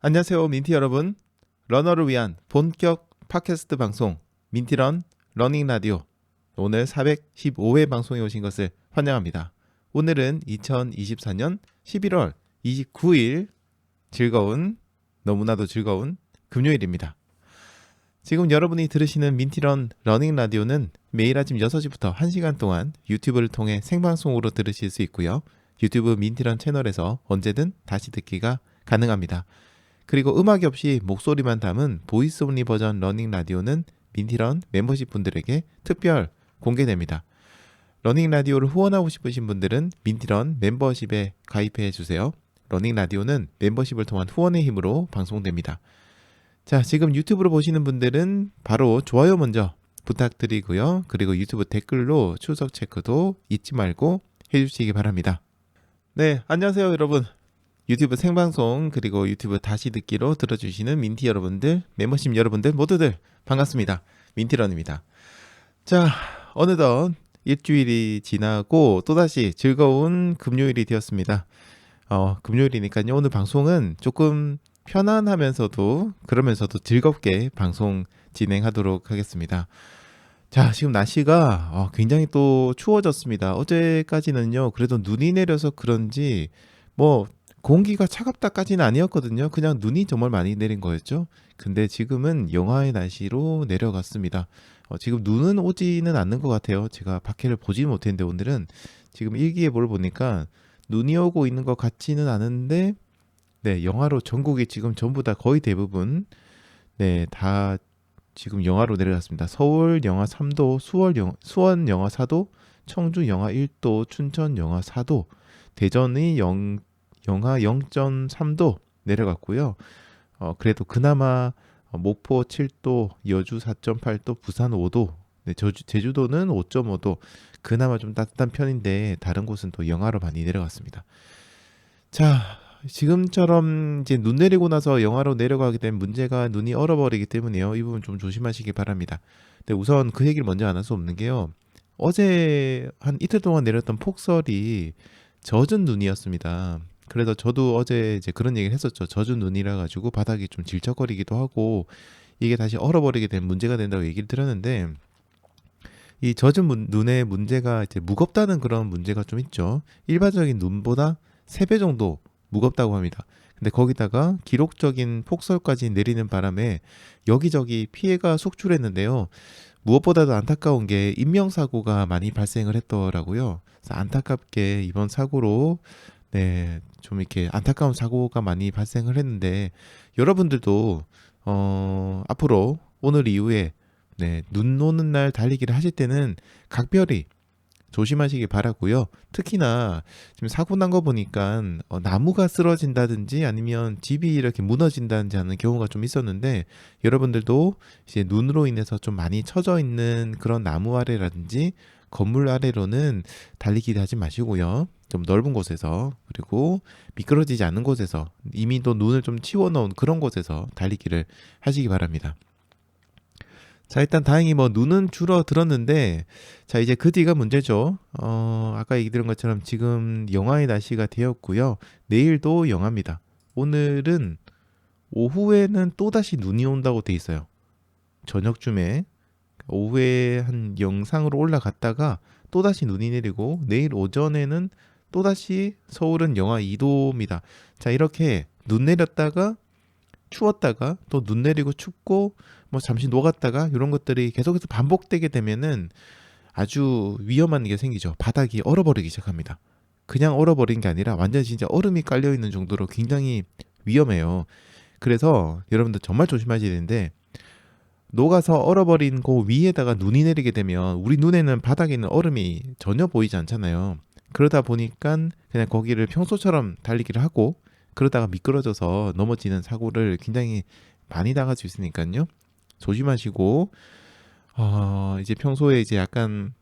안녕하세요, 민티 여러분. 러너를 위한 본격 팟캐스트 방송 민티런 러닝 라디오, 오늘 415회 방송에 오신 것을 환영합니다. 오늘은 2024년 11월 29일, 너무나도 즐거운 금요일입니다. 지금 여러분이 들으시는 민티런 러닝 라디오는 매일 아침 6시부터 1시간 동안 유튜브를 통해 생방송으로 들으실 수 있고요. 유튜브 민티런 채널에서 언제든 다시 듣기가 가능합니다. 그리고 음악이 없이 목소리만 담은 보이스 온리 버전 러닝 라디오는 민티런 멤버십 분들에게 특별 공개됩니다. 러닝 라디오를 후원하고 싶으신 분들은 민티런 멤버십에 가입해 주세요. 러닝 라디오는 멤버십을 통한 후원의 힘으로 방송됩니다. 자, 지금 유튜브로 보시는 분들은 바로 좋아요 먼저 부탁드리고요. 그리고 유튜브 댓글로 추석 체크도 잊지 말고 해주시기 바랍니다. 네, 안녕하세요 여러분. 유튜브 생방송 그리고 유튜브 다시 듣기로 들어주시는 민티 여러분들, 멤버십 여러분들 모두들 반갑습니다. 민티런입니다. 자, 어느덧 일주일이 지나고 또다시 즐거운 금요일이 되었습니다. 금요일이니까요. 오늘 방송은 조금 편안하면서도 그러면서도 즐겁게 방송 진행하도록 하겠습니다. 자, 지금 날씨가 굉장히 또 추워졌습니다. 어제까지는요, 그래도 눈이 내려서 그런지 뭐 공기가 차갑다까지는 아니었거든요. 그냥 눈이 정말 많이 내린 거였죠. 근데 지금은 영하의 날씨로 내려갔습니다. 지금 눈은 오지는 않는 것 같아요. 제가 밖에를 보지 못했는데 오늘은 지금 일기예보를 보니까 눈이 오고 있는 것 같지는 않은데, 네, 영하로 전국이 지금 전부 다 거의 대부분 다 지금 영하로 내려갔습니다. 서울 영하 3도, 수원 영하 4도, 청주 영하 1도, 춘천 영하 4도, 대전이 영하 0.3도 내려갔고요. 그래도 그나마 목포 7도, 여주 4.8도, 부산 5도, 제주도는 5.5도, 그나마 좀 따뜻한 편인데 다른 곳은 또 영하로 많이 내려갔습니다. 자, 지금처럼 이제 눈 내리고 나서 영하로 내려가게 되면 문제가 눈이 얼어버리기 때문에요. 이 부분 좀 조심하시기 바랍니다. 근데 우선 그 얘기를 먼저 안 할 수 없는 게요. 어제 한 이틀 동안 내렸던 폭설이 젖은 눈이었습니다. 그래서 저도 어제 이제 그런 얘기를 했었죠. 젖은 눈이라 가지고 바닥이 좀 질척거리기도 하고 이게 다시 얼어버리게 되면 문제가 된다고 얘기를 드렸는데, 이 젖은 눈의 문제가 이제 무겁다는 그런 문제가 좀 있죠. 일반적인 눈보다 3배 정도 무겁다고 합니다. 근데 거기다가 기록적인 폭설까지 내리는 바람에 여기저기 피해가 속출했는데요. 무엇보다도 안타까운 게 인명사고가 많이 발생을 했더라고요. 그래서 안타깝게 이번 사고로 좀 이렇게 안타까운 사고가 많이 발생을 했는데, 여러분들도 앞으로 오늘 이후에 눈 오는 날 달리기를 하실 때는 각별히 조심하시기 바라고요. 특히나 지금 사고 난 거 보니까 나무가 쓰러진다든지 아니면 집이 이렇게 무너진다든지 하는 경우가 좀 있었는데, 여러분들도 이제 눈으로 인해서 좀 많이 처져 있는 그런 나무 아래라든지 건물 아래로는 달리기를 하지 마시고요. 좀 넓은 곳에서, 그리고 미끄러지지 않는 곳에서, 이미 또 눈을 좀 치워놓은 그런 곳에서 달리기를 하시기 바랍니다. 자, 일단 다행히 뭐 눈은 줄어들었는데, 자, 이제 그 뒤가 문제죠. 아까 얘기 드린 것처럼 지금 영하의 날씨가 되었고요. 내일도 영하입니다. 오늘은 오후에는 또다시 눈이 온다고 돼 있어요. 저녁쯤에 오후에 한 영상으로 올라갔다가 또다시 눈이 내리고, 내일 오전에는 또다시 서울은 영하 2도입니다. 자, 이렇게 눈 내렸다가 추웠다가 또 눈 내리고 춥고 뭐 잠시 녹았다가 이런 것들이 계속해서 반복되게 되면은 아주 위험한 게 생기죠. 바닥이 얼어버리기 시작합니다. 그냥 얼어버린 게 아니라 완전 진짜 얼음이 깔려 있는 정도로 굉장히 위험해요. 그래서 여러분들 정말 조심하셔야 되는데, 녹아서 얼어버린 그 위에다가 눈이 내리게 되면 우리 눈에는 바닥에 있는 얼음이 전혀 보이지 않잖아요. 그러다 보니까 그냥 거기를 평소처럼 달리기를 하고 그러다가 미끄러져서 넘어지는 사고를 굉장히 많이 당할 수 있으니까요. 조심하시고, 이제 평소에 이제 약간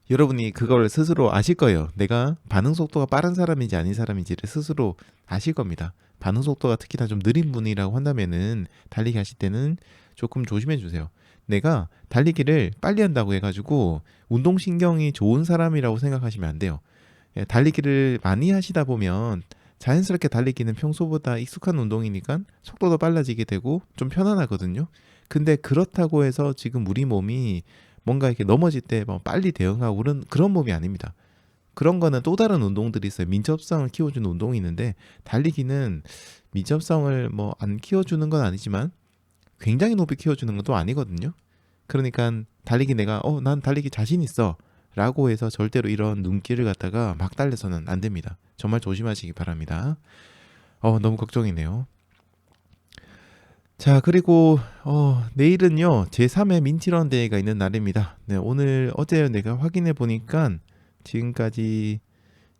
여러분이 그걸 스스로 아실 거예요. 내가 반응 속도가 빠른 사람인지 아닌 사람인지를 스스로 아실 겁니다. 반응 속도가 특히나 좀 느린 분이라고 한다면은 달리기 하실 때는 조금 조심해 주세요. 내가 달리기를 빨리 한다고 해가지고 운동신경이 좋은 사람이라고 생각하시면 안 돼요. 달리기를 많이 하시다 보면 자연스럽게 달리기는 평소보다 익숙한 운동이니까 속도도 빨라지게 되고 좀 편안하거든요. 근데 그렇다고 해서 지금 우리 몸이 뭔가 이렇게 넘어질 때 뭐 빨리 대응하고 그런 몸이 아닙니다. 그런 거는 또 다른 운동들이 있어요. 민첩성을 키워주는 운동이 있는데 달리기는 민첩성을 뭐 안 키워주는 건 아니지만 굉장히 높이 키워주는 건 또 아니거든요. 그러니까 달리기 내가 난 달리기 자신 있어 라고 해서 절대로 이런 눈길을 갖다가 막 달려서는 안 됩니다. 정말 조심하시기 바랍니다. 너무 걱정이네요. 자, 그리고 내일은요 제3회 민티런 대회가 있는 날입니다. 네, 어제 내가 확인해 보니까 지금까지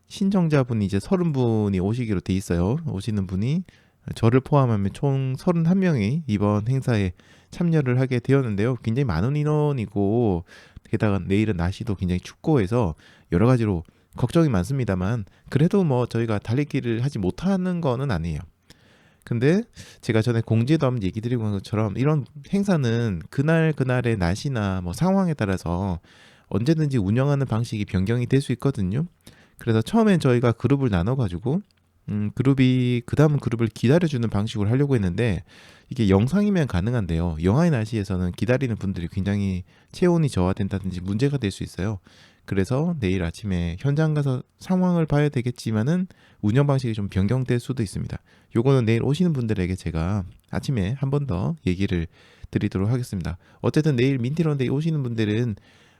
신청자분이 이제 30분이 오시기로 돼 있어요. 오시는 분이 저를 포함하면 총 31명이 이번 행사에 참여를 하게 되었는데요. 굉장히 많은 인원이고 게다가 내일은 날씨도 굉장히 춥고 해서 여러 가지로 걱정이 많습니다만 그래도 뭐 저희가 달리기를 하지 못하는 거는 아니에요. 근데 제가 전에 공지에도 한번 얘기 드리고 한 것처럼 이런 행사는 그날의 날씨나 뭐 상황에 따라서 언제든지 운영하는 방식이 변경이 될 수 있거든요. 그래서 처음엔 저희가 그룹을 나눠가지고 그룹이 그 다음 그룹을 기다려주는 방식으로 하려고 했는데 이게 영상이면 가능한데요. 영하의 날씨에서는 기다리는 분들이 굉장히 체온이 저하된다든지 문제가 될 수 있어요. 그래서 내일 아침에 현장 가서 상황을 봐야 되겠지만은 운영 방식이 좀 변경될 수도 있습니다. 요거는 내일 오시는 분들에게 제가 아침에 한 번 더 얘기를 드리도록 하겠습니다. 어쨌든 내일 민티런데이 오시는 분들은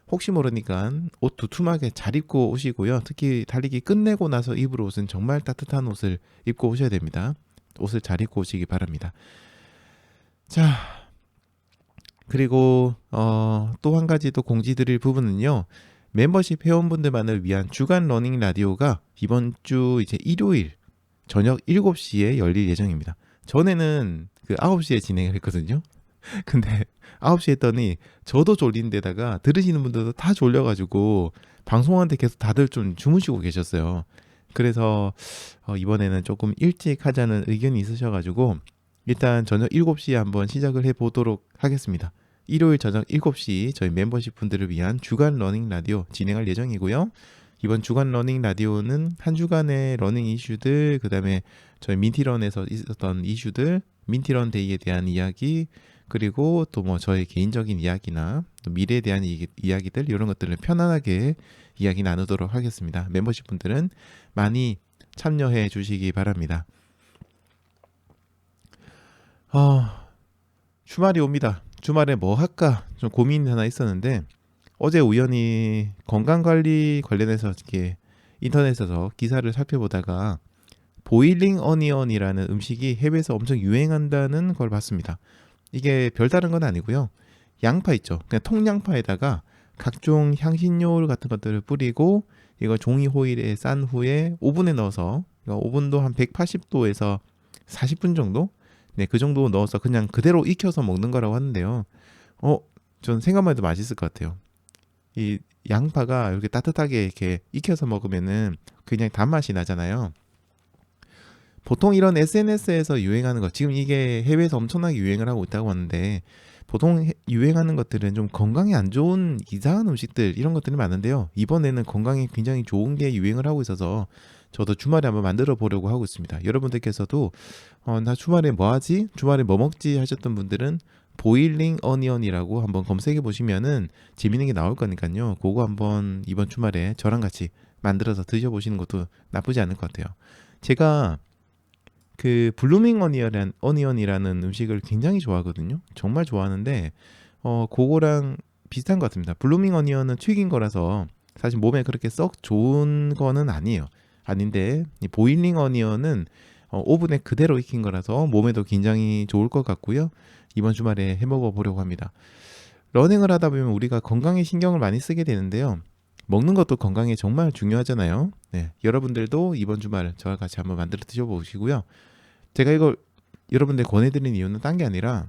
혹시 모르니까 옷 두툼하게 잘 입고 오시고요. 특히 달리기 끝내고 나서 입을 옷은 정말 따뜻한 옷을 입고 오셔야 됩니다. 옷을 잘 입고 오시기 바랍니다. 자, 그리고 또 한 가지 또 공지 드릴 부분은요. 멤버십 회원분들만을 위한 주간 러닝 라디오가 이번 주 이제 일요일 저녁 7시에 열릴 예정입니다. 전에는 그 9시에 진행을 했거든요. 근데 9시 했더니 저도 졸린 데다가 들으시는 분들도 다 졸려가지고 방송하는데 계속 다들 좀 주무시고 계셨어요. 그래서 이번에는 조금 일찍 하자는 의견이 있으셔가지고 일단 저녁 7시에 한번 시작을 해보도록 하겠습니다. 일요일 저녁 7시 저희 멤버십 분들을 위한 주간 러닝 라디오 진행할 예정이고요. 이번 주간 러닝 라디오는 한 주간의 러닝 이슈들, 그 다음에 저희 민티런에서 있었던 이슈들, 민티런 데이에 대한 이야기, 그리고 또 뭐 저의 개인적인 이야기나 또 미래에 대한 이야기들 이런 것들을 편안하게 이야기 나누도록 하겠습니다. 멤버십 분들은 많이 참여해 주시기 바랍니다. 주말이 옵니다. 주말에 뭐 할까 좀 고민이 하나 있었는데 어제 우연히 건강관리 관련해서 이렇게 인터넷에서 기사를 살펴보다가 보일링 어니언이라는 음식이 해외에서 엄청 유행한다는 걸 봤습니다. 이게 별다른 건 아니고요. 양파 있죠. 그냥 통양파에다가 각종 향신료 같은 것들을 뿌리고 이거 종이 호일에 싼 후에 오븐에 넣어서 오븐도 한 180도에서 40분 정도? 네, 그 정도 넣어서 그냥 그대로 익혀서 먹는 거라고 하는데요. 전 생각만 해도 맛있을 것 같아요. 이 양파가 이렇게 따뜻하게 이렇게 익혀서 먹으면은 그냥 단맛이 나잖아요. 보통 이런 SNS에서 유행하는 거, 지금 이게 해외에서 엄청나게 유행을 하고 있다고 하는데 보통 유행하는 것들은 좀 건강에 안 좋은 이상한 음식들 이런 것들이 많은데요. 이번에는 건강에 굉장히 좋은 게 유행을 하고 있어서 저도 주말에 한번 만들어 보려고 하고 있습니다. 여러분들께서도 나 주말에 뭐 하지? 주말에 뭐 먹지? 하셨던 분들은 보일링 어니언이라고 한번 검색해 보시면은 재밌는 게 나올 거니까요. 그거 한번 이번 주말에 저랑 같이 만들어서 드셔보시는 것도 나쁘지 않을 것 같아요. 제가 그 블루밍 어니언이라는 음식을 굉장히 좋아하거든요. 정말 좋아하는데 그거랑 비슷한 것 같습니다. 블루밍 어니언은 튀긴 거라서 사실 몸에 그렇게 썩 좋은 거는 아닌데 이 보일링 어니언은 오븐에 그대로 익힌 거라서 몸에도 굉장히 좋을 것 같고요. 이번 주말에 해먹어 보려고 합니다. 러닝을 하다 보면 우리가 건강에 신경을 많이 쓰게 되는데요. 먹는 것도 건강에 정말 중요하잖아요. 네, 여러분들도 이번 주말 저와 같이 한번 만들어 드셔보시고요. 제가 이걸 여러분들 권해드리는 이유는 딴 게 아니라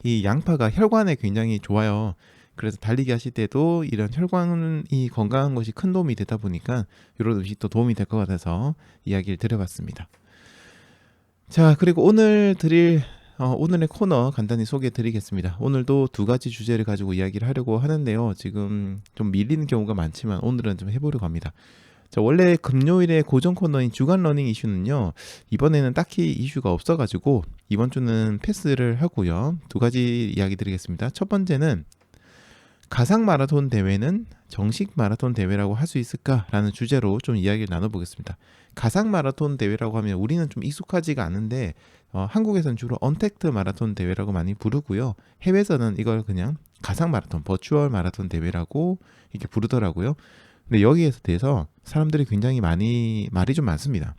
이 양파가 혈관에 굉장히 좋아요. 그래서 달리기 하실 때도 이런 혈관이 건강한 것이 큰 도움이 되다 보니까 이런 음식도 도움이 될 것 같아서 이야기를 드려봤습니다. 자, 그리고 오늘의 코너 간단히 소개해 드리겠습니다. 오늘도 두 가지 주제를 가지고 이야기를 하려고 하는데요. 지금 좀 밀리는 경우가 많지만 오늘은 좀 해보려고 합니다. 자, 원래 금요일에 고정 코너인 주간 러닝 이슈는요, 이번에는 딱히 이슈가 없어가지고 이번 주는 패스를 하고요. 두 가지 이야기 드리겠습니다. 첫 번째는 가상 마라톤 대회는 정식 마라톤 대회라고 할 수 있을까라는 주제로 좀 이야기를 나눠보겠습니다. 가상 마라톤 대회라고 하면 우리는 좀 익숙하지가 않은데 한국에서는 주로 언택트 마라톤 대회라고 많이 부르고요. 해외에서는 이걸 그냥 가상 마라톤, 버추얼 마라톤 대회라고 이렇게 부르더라고요. 근데 여기에 대해서 사람들이 굉장히 말이 좀 많습니다.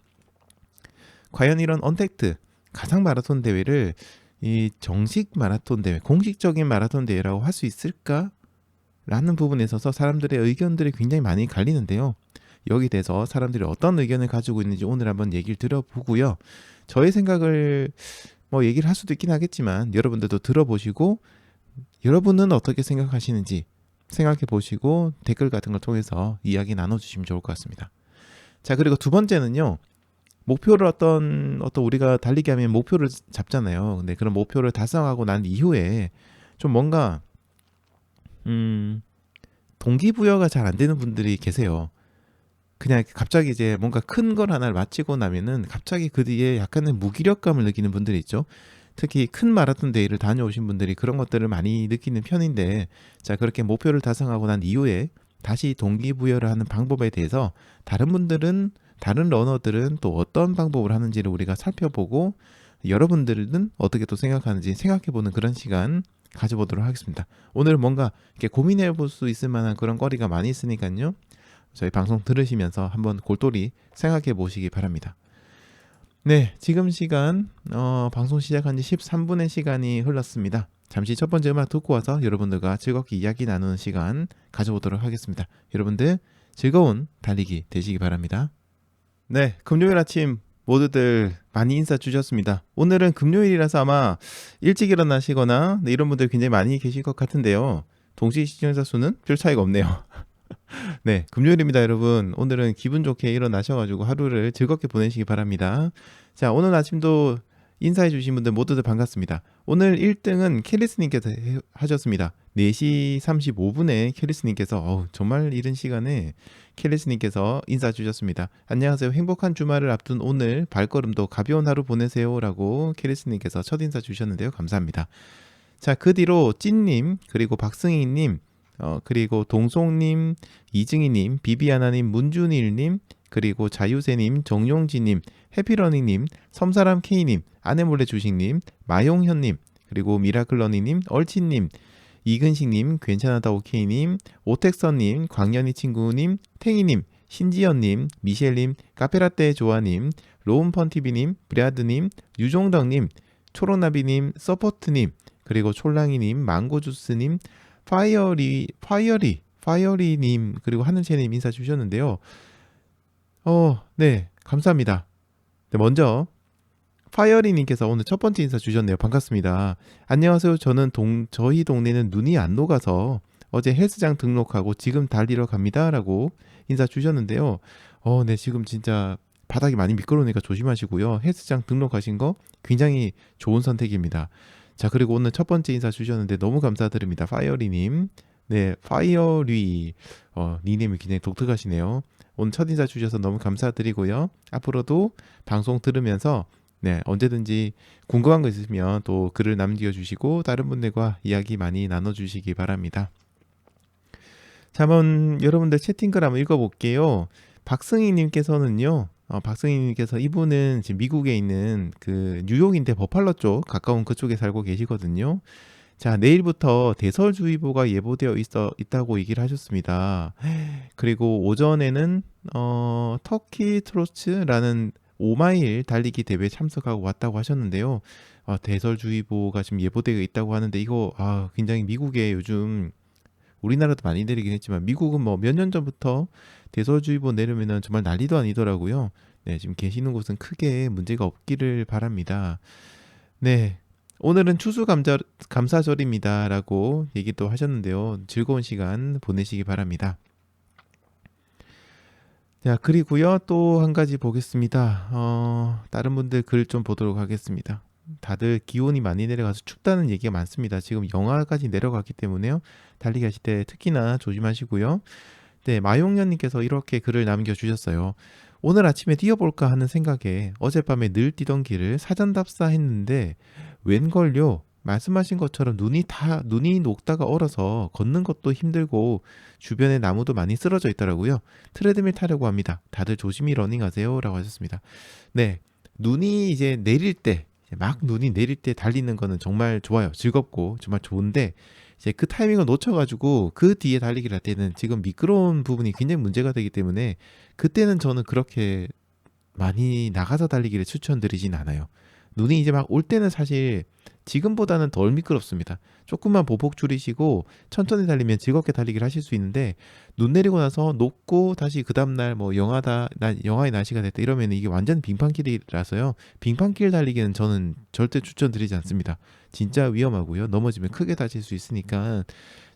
과연 이런 언택트, 가상 마라톤 대회를 이 정식 마라톤 대회, 공식적인 마라톤 대회라고 할 수 있을까? 라는 부분에 있어서 사람들의 의견들이 굉장히 많이 갈리는데요. 여기에 대해서 사람들이 어떤 의견을 가지고 있는지 오늘 한번 얘기를 들어보고요. 저의 생각을 얘기를 할 수도 있긴 하겠지만 여러분들도 들어보시고 여러분은 어떻게 생각하시는지 생각해 보시고 댓글 같은 걸 통해서 이야기 나눠주시면 좋을 것 같습니다. 자, 그리고 두 번째는요. 목표를 어떤 우리가 달리기 하면 목표를 잡잖아요. 근데 그런 목표를 달성하고 난 이후에 좀 뭔가 동기부여가 잘 안 되는 분들이 계세요. 그냥 갑자기 이제 뭔가 큰 걸 하나를 마치고 나면은 갑자기 그 뒤에 약간의 무기력감을 느끼는 분들이 있죠. 특히 큰 마라톤 대회를 다녀오신 분들이 그런 것들을 많이 느끼는 편인데, 자, 그렇게 목표를 달성하고 난 이후에 다시 동기부여를 하는 방법에 대해서 다른 러너들은 또 어떤 방법을 하는지를 우리가 살펴보고 여러분들은 어떻게 또 생각하는지 생각해보는 그런 시간 가져보도록 하겠습니다. 오늘 뭔가 이렇게 고민해 볼 수 있을 만한 그런 거리가 많이 있으니까요. 저희 방송 들으시면서 한번 골똘히 생각해 보시기 바랍니다. 네, 지금 시간 방송 시작한 지 13분의 시간이 흘렀습니다. 잠시 첫 번째 음악 듣고 와서 여러분들과 즐겁게 이야기 나누는 시간 가져보도록 하겠습니다. 여러분들 즐거운 달리기 되시기 바랍니다. 네, 금요일 아침 모두들 많이 인사 주셨습니다. 오늘은 금요일이라서 아마 일찍 일어나시거나 이런 분들 굉장히 많이 계실 것 같은데요. 동시 시청자 수는 별 차이가 없네요. 네, 금요일입니다, 여러분. 오늘은 기분 좋게 일어나셔가지고 하루를 즐겁게 보내시기 바랍니다. 자, 오늘 아침도 인사해주신 분들 모두들 반갑습니다. 오늘 1등은 캐리스님께서 하셨습니다. 4시 35분에 캐리스님께서 정말 이른 시간에 캐리스님께서 인사 주셨습니다. 안녕하세요. 행복한 주말을 앞둔 오늘 발걸음도 가벼운 하루 보내세요 라고 캐리스님께서 첫 인사 주셨는데요. 감사합니다. 자, 그 뒤로 찐님, 그리고 박승희님, 그리고 동송님, 이증희님, 비비아나님, 문준일님, 그리고 자유세님, 정용진님, 해피러닝님, 섬사람 K님, 아내몰래 주식님, 마용현님, 그리고 미라클러니님, 얼친님, 이근식님, 괜찮아다 오케이님, 오택선님, 광연이 친구님, 탱이님, 신지연님, 미셸님, 카페라떼 조아님, 로운펀티비님, 브라드님, 유종덕님, 초로나비님, 서포트님, 그리고 촐랑이님, 망고주스님, 파이어리님, 그리고 하늘채님 인사 주셨는데요. 네, 감사합니다. 네, 먼저 파이어리님께서 오늘 첫 번째 인사 주셨네요. 반갑습니다. 안녕하세요. 저희 동네는 눈이 안 녹아서 어제 헬스장 등록하고 지금 달리러 갑니다. 라고 인사 주셨는데요. 네, 지금 진짜 바닥이 많이 미끄러우니까 조심하시고요. 헬스장 등록하신 거 굉장히 좋은 선택입니다. 자, 그리고 오늘 첫 번째 인사 주셨는데 너무 감사드립니다. 파이어리님. 네, 파이어리. 닉네임이 굉장히 독특하시네요. 오늘 첫 인사 주셔서 너무 감사드리고요. 앞으로도 방송 들으면서 네, 언제든지 궁금한 거 있으시면 또 글을 남겨주시고 다른 분들과 이야기 많이 나눠주시기 바랍니다. 자, 한번 여러분들 채팅글 한번 읽어볼게요. 박승희님께서는요. 박승희님께서 이분은 지금 미국에 있는 그 뉴욕인데 버팔로 쪽 가까운 그쪽에 살고 계시거든요. 자, 내일부터 대설주의보가 예보되어 있다고 얘기를 하셨습니다. 그리고 오전에는 터키 트로츠라는 5마일 달리기 대회에 참석하고 왔다고 하셨는데요. 대설주의보가 지금 예보되어 있다고 하는데 이거 굉장히 미국에 요즘 우리나라도 많이 내리긴 했지만 미국은 뭐 몇 년 전부터 대설주의보 내려면은 정말 난리도 아니더라고요. 네, 지금 계시는 곳은 크게 문제가 없기를 바랍니다. 네. 오늘은 추수감사절입니다 라고 얘기도 하셨는데요. 즐거운 시간 보내시기 바랍니다. 자, 그리고요 또 한 가지 보겠습니다. 다른 분들 글 좀 보도록 하겠습니다. 다들 기온이 많이 내려가서 춥다는 얘기가 많습니다. 지금 영하까지 내려갔기 때문에요. 달리기 하실 때 특히나 조심하시고요. 네, 마용년님께서 이렇게 글을 남겨주셨어요. 오늘 아침에 뛰어볼까 하는 생각에 어젯밤에 늘 뛰던 길을 사전답사했는데 웬걸요? 말씀하신 것처럼 눈이 녹다가 얼어서 걷는 것도 힘들고 주변에 나무도 많이 쓰러져 있더라고요. 트레드밀 타려고 합니다. 다들 조심히 러닝하세요라고 하셨습니다. 네, 눈이 이제 내릴 때, 이제 막 눈이 내릴 때 달리는 거는 정말 좋아요. 즐겁고 정말 좋은데 이제 그 타이밍을 놓쳐가지고 그 뒤에 달리기를 할 때는 지금 미끄러운 부분이 굉장히 문제가 되기 때문에 그때는 저는 그렇게 많이 나가서 달리기를 추천드리진 않아요. 눈이 이제 막 올 때는 사실 지금보다는 덜 미끄럽습니다. 조금만 보폭 줄이시고 천천히 달리면 즐겁게 달리기를 하실 수 있는데 눈 내리고 나서 녹고 다시 그 다음날 뭐 영하의 날씨가 됐다 이러면 이게 완전 빙판길이라서요. 빙판길 달리기는 저는 절대 추천드리지 않습니다. 진짜 위험하고요. 넘어지면 크게 다칠 수 있으니까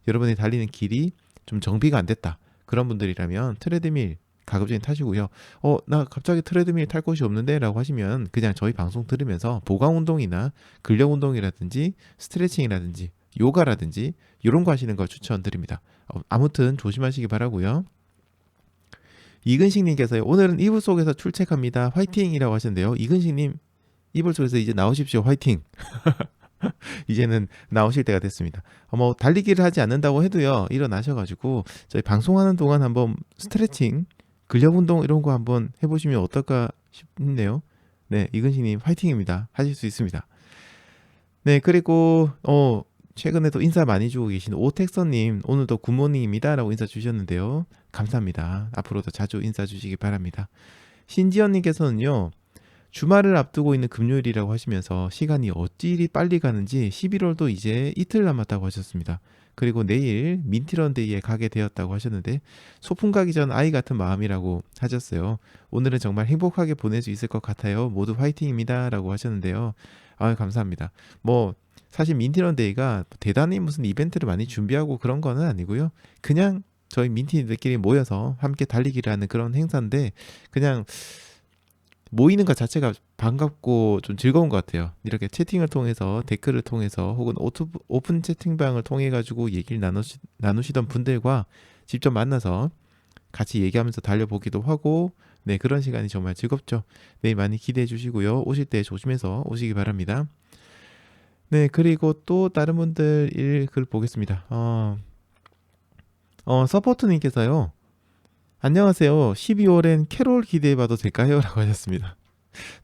여러분이 달리는 길이 좀 정비가 안 됐다. 그런 분들이라면 트레드밀 가급적이 타시고요. 나 갑자기 트레드밀 탈 곳이 없는데 라고 하시면 그냥 저희 방송 들으면서 보강 운동이나 근력 운동이라든지 스트레칭이라든지 요가라든지 이런 거 하시는 걸 추천드립니다. 아무튼 조심하시기 바라고요. 이근식님께서요. 오늘은 이불 속에서 출첵합니다. 화이팅이라고 하셨는데요. 이근식님 이불 속에서 이제 나오십시오. 화이팅. 이제는 나오실 때가 됐습니다. 뭐 달리기를 하지 않는다고 해도요. 일어나셔가지고 저희 방송하는 동안 한번 스트레칭 근력 운동 이런 거 한번 해보시면 어떨까 싶네요. 네, 이근식님 화이팅입니다. 하실 수 있습니다. 네, 그리고 최근에도 인사 많이 주고 계신 오택선님 오늘도 굿모닝입니다 라고 인사 주셨는데요. 감사합니다. 앞으로도 자주 인사 주시기 바랍니다. 신지연님께서는요. 주말을 앞두고 있는 금요일이라고 하시면서 시간이 어찌 이리 빨리 가는지 11월도 이제 이틀 남았다고 하셨습니다. 그리고 내일 민티런데이에 가게 되었다고 하셨는데 소풍 가기 전 아이 같은 마음이라고 하셨어요. 오늘은 정말 행복하게 보낼 수 있을 것 같아요. 모두 화이팅입니다 라고 하셨는데요. 감사합니다. 뭐 사실 민티런데이가 대단히 무슨 이벤트를 많이 준비하고 그런 거는 아니고요. 그냥 저희 민티들끼리 모여서 함께 달리기를 하는 그런 행사인데 그냥 모이는 것 자체가 반갑고 좀 즐거운 것 같아요. 이렇게 채팅을 통해서 댓글을 통해서 혹은 오픈 채팅방을 통해 가지고 얘기를 나누시던 분들과 직접 만나서 같이 얘기하면서 달려보기도 하고 네 그런 시간이 정말 즐겁죠. 네 많이 기대해 주시고요. 오실 때 조심해서 오시기 바랍니다. 네 그리고 또 다른 분들 글 보겠습니다. 서포트님께서요. 안녕하세요. 12월엔 캐롤 기대해봐도 될까요? 라고 하셨습니다.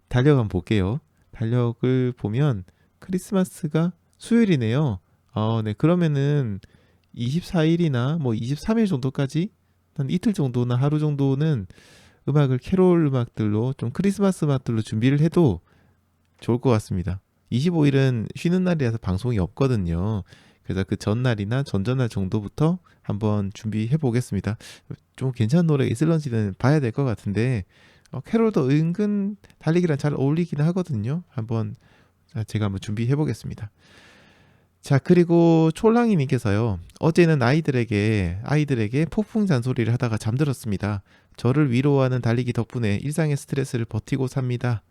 달력 한번 볼게요. 달력을 보면 크리스마스가 수요일이네요. 네. 그러면은 24일이나 뭐 23일 정도까지 한 이틀 정도나 하루 정도는 캐롤 음악들로 좀 크리스마스 음악들로 준비를 해도 좋을 것 같습니다. 25일은 쉬는 날이라서 방송이 없거든요. 그래서 그 전날이나 전전날 정도부터 한번 준비해 보겠습니다. 좀 괜찮은 노래가 있을런지는 봐야 될 것 같은데 캐롤도 은근 달리기랑 잘 어울리긴 하거든요. 제가 한번 준비해 보겠습니다. 자 그리고 촐랑이님께서요. 어제는 아이들에게 폭풍 잔소리를 하다가 잠들었습니다. 저를 위로하는 달리기 덕분에 일상의 스트레스를 버티고 삽니다.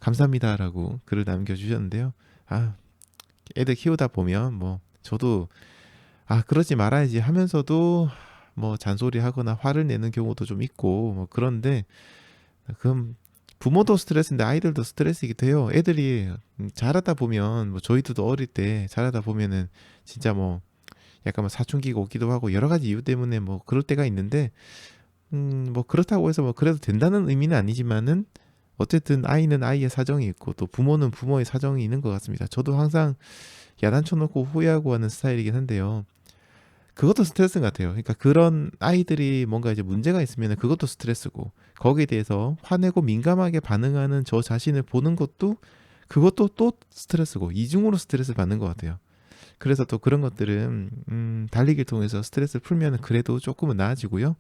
감사합니다 라고 글을 남겨주셨는데요. 애들 키우다 보면 뭐 저도 그러지 말아야지 하면서도 뭐 잔소리 하거나 화를 내는 경우도 좀 있고 뭐 그런데 그럼 부모도 스트레스인데 아이들도 스트레스이기도 해요. 애들이 자라다 보면 뭐 저희들도 어릴 때 자라다 보면은 진짜 뭐 약간 뭐 사춘기가 오기도 하고 여러 가지 이유 때문에 뭐 그럴 때가 있는데 뭐 그렇다고 해서 뭐 그래도 된다는 의미는 아니지만은 어쨌든 아이는 아이의 사정이 있고 또 부모는 부모의 사정이 있는 것 같습니다. 저도 항상 야단쳐놓고 후회하고 하는 스타일이긴 한데요. 그것도 스트레스인 것 같아요. 그러니까 그런 아이들이 뭔가 이제 문제가 있으면 그것도 스트레스고 거기에 대해서 화내고 민감하게 반응하는 저 자신을 보는 것도 그것도 또 스트레스고 이중으로 스트레스를 받는 것 같아요. 그래서 또 그런 것들은 달리기를 통해서 스트레스를 풀면 그래도 조금은 나아지고요.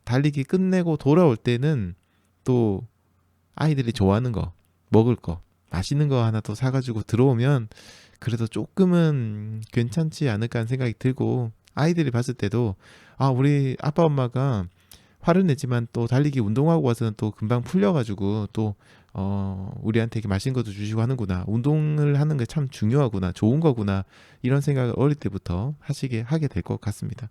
달리기 끝내고 돌아올 때는 또 아이들이 좋아하는 거 먹을 거 맛있는 거 하나 또 사가지고 들어오면 그래도 조금은 괜찮지 않을까 하는 생각이 들고 아이들이 봤을 때도 우리 아빠 엄마가 화를 내지만 또 달리기 운동하고 와서는 또 금방 풀려가지고 또 우리한테 이렇게 맛있는 것도 주시고 하는구나. 운동을 하는 게 참 중요하구나. 좋은 거구나. 이런 생각을 어릴 때부터 하게 될 것 같습니다.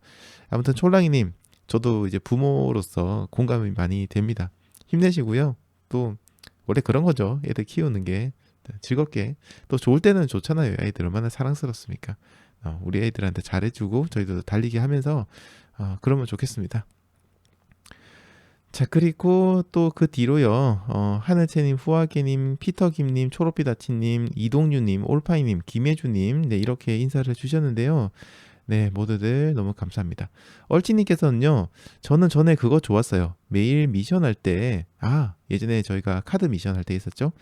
아무튼 촐랑이님, 저도 이제 부모로서 공감이 많이 됩니다. 힘내시고요. 또 원래 그런 거죠. 애들 키우는 게 즐겁게 또 좋을 때는 좋잖아요. 아이들 얼마나 사랑스럽습니까? 우리 애들한테 잘해주고 저희도 달리기 하면서 그러면 좋겠습니다. 자, 그리고 또 그 뒤로요, 하늘채님, 후아게님, 피터김님, 초록빛아치님, 이동유님, 올파이님, 김혜주님, 네, 이렇게 인사를 주셨는데요. 네, 모두들 너무 감사합니다. 얼치님께서는요, 저는 전에 그거 좋았어요. 매일 미션 할 때, 예전에 저희가 카드 미션 할 때 있었죠?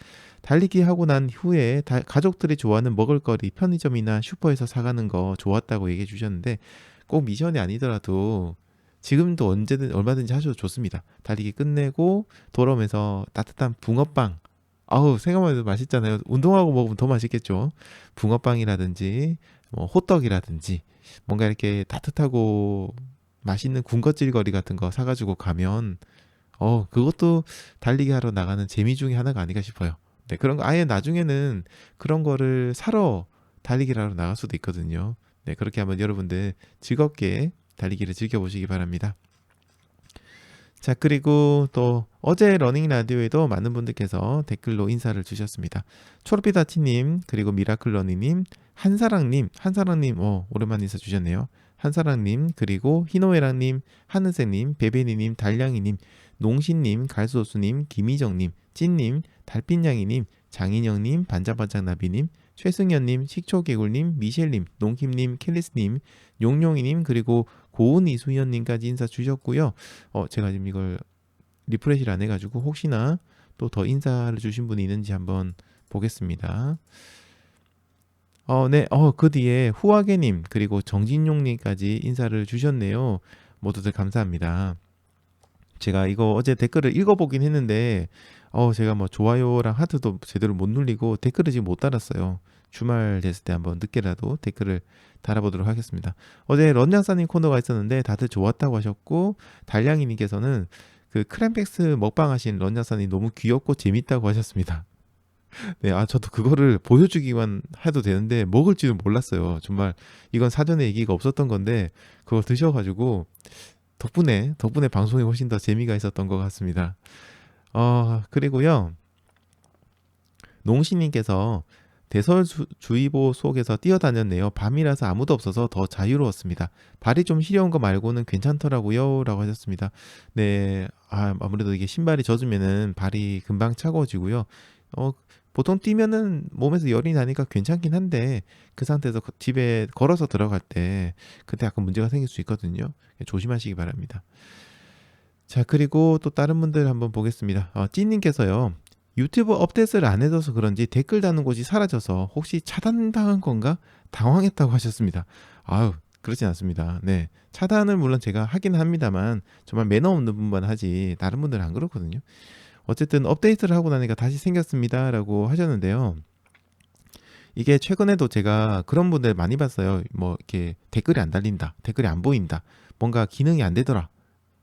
달리기 하고 난 후에 가족들이 좋아하는 먹을거리 편의점이나 슈퍼에서 사가는 거 좋았다고 얘기해 주셨는데, 꼭 미션이 아니더라도 지금도 언제든 얼마든지 하셔도 좋습니다. 달리기 끝내고 돌아오면서 따뜻한 붕어빵. 생각만 해도 맛있잖아요. 운동하고 먹으면 더 맛있겠죠. 붕어빵이라든지 뭐 호떡이라든지 뭔가 이렇게 따뜻하고 맛있는 군것질거리 같은 거 사가지고 가면 그것도 달리기 하러 나가는 재미 중에 하나가 아닌가 싶어요. 네, 그런 거 아예 나중에는 그런 거를 사러 달리기를 하러 나갈 수도 있거든요. 네, 그렇게 한번 여러분들 즐겁게 달리기를 즐겨보시기 바랍니다. 자, 그리고 또 어제 러닝 라디오에도 많은 분들께서 댓글로 인사를 주셨습니다. 초록빛아치님, 그리고 미라클러니님, 한사랑님, 오랜만에 인사 주셨네요. 한사랑님, 그리고 희노애랑님, 하늘새님, 베베니님, 달량이님, 농신님, 갈수호수님, 김희정님, 찐님, 달빛냥이님, 장인영님, 반짝반짝나비님, 최승현님, 식초개굴님, 미셸님, 농킴님, 캘리스님, 용용이님, 그리고 고은 이수연님까지 인사 주셨고요. 제가 지금 이걸 리프레시를 안 해가지고 혹시나 또 더 인사를 주신 분이 있는지 한번 보겠습니다. 네, 그 뒤에 후아게님 그리고 정진용님까지 인사를 주셨네요. 모두들 감사합니다. 제가 이거 어제 댓글을 읽어보긴 했는데 제가 뭐 좋아요랑 하트도 제대로 못 눌리고 댓글을 지금 못 달았어요. 주말 됐을 때 한번 늦게라도 댓글을 달아보도록 하겠습니다. 어제 런장사님 코너가 있었는데 다들 좋았다고 하셨고, 달량이님께서는 그 크램백스 먹방 하신 런장사님 너무 귀엽고 재밌다고 하셨습니다. 네, 저도 그거를 보여주기만 해도 되는데 먹을 줄은 몰랐어요. 정말 이건 사전에 얘기가 없었던 건데 그걸 드셔가지고 덕분에 방송이 훨씬 더 재미가 있었던 것 같습니다. 그리고요, 농시님께서 대설주의보 속에서 뛰어다녔네요. 밤이라서 아무도 없어서 더 자유로웠습니다. 발이 좀 시려운 거 말고는 괜찮더라고요. 라고 하셨습니다. 네, 아무래도 이게 신발이 젖으면은 발이 금방 차가워지고요. 보통 뛰면은 몸에서 열이 나니까 괜찮긴 한데 그 상태에서 집에 걸어서 들어갈 때 그때 약간 문제가 생길 수 있거든요. 조심하시기 바랍니다. 자, 그리고 또 다른 분들 한번 보겠습니다. 찐님께서요, 유튜브 업데이트를 안 해줘서 그런지 댓글 다는 곳이 사라져서 혹시 차단당한 건가? 당황했다고 하셨습니다. 그렇진 않습니다. 네, 차단을 물론 제가 하긴 합니다만 정말 매너 없는 분만 하지 다른 분들은 안 그렇거든요. 어쨌든 업데이트를 하고 나니까 다시 생겼습니다 라고 하셨는데요. 이게 최근에도 제가 그런 분들 많이 봤어요. 뭐 이렇게 댓글이 안 달린다, 댓글이 안 보인다, 뭔가 기능이 안 되더라,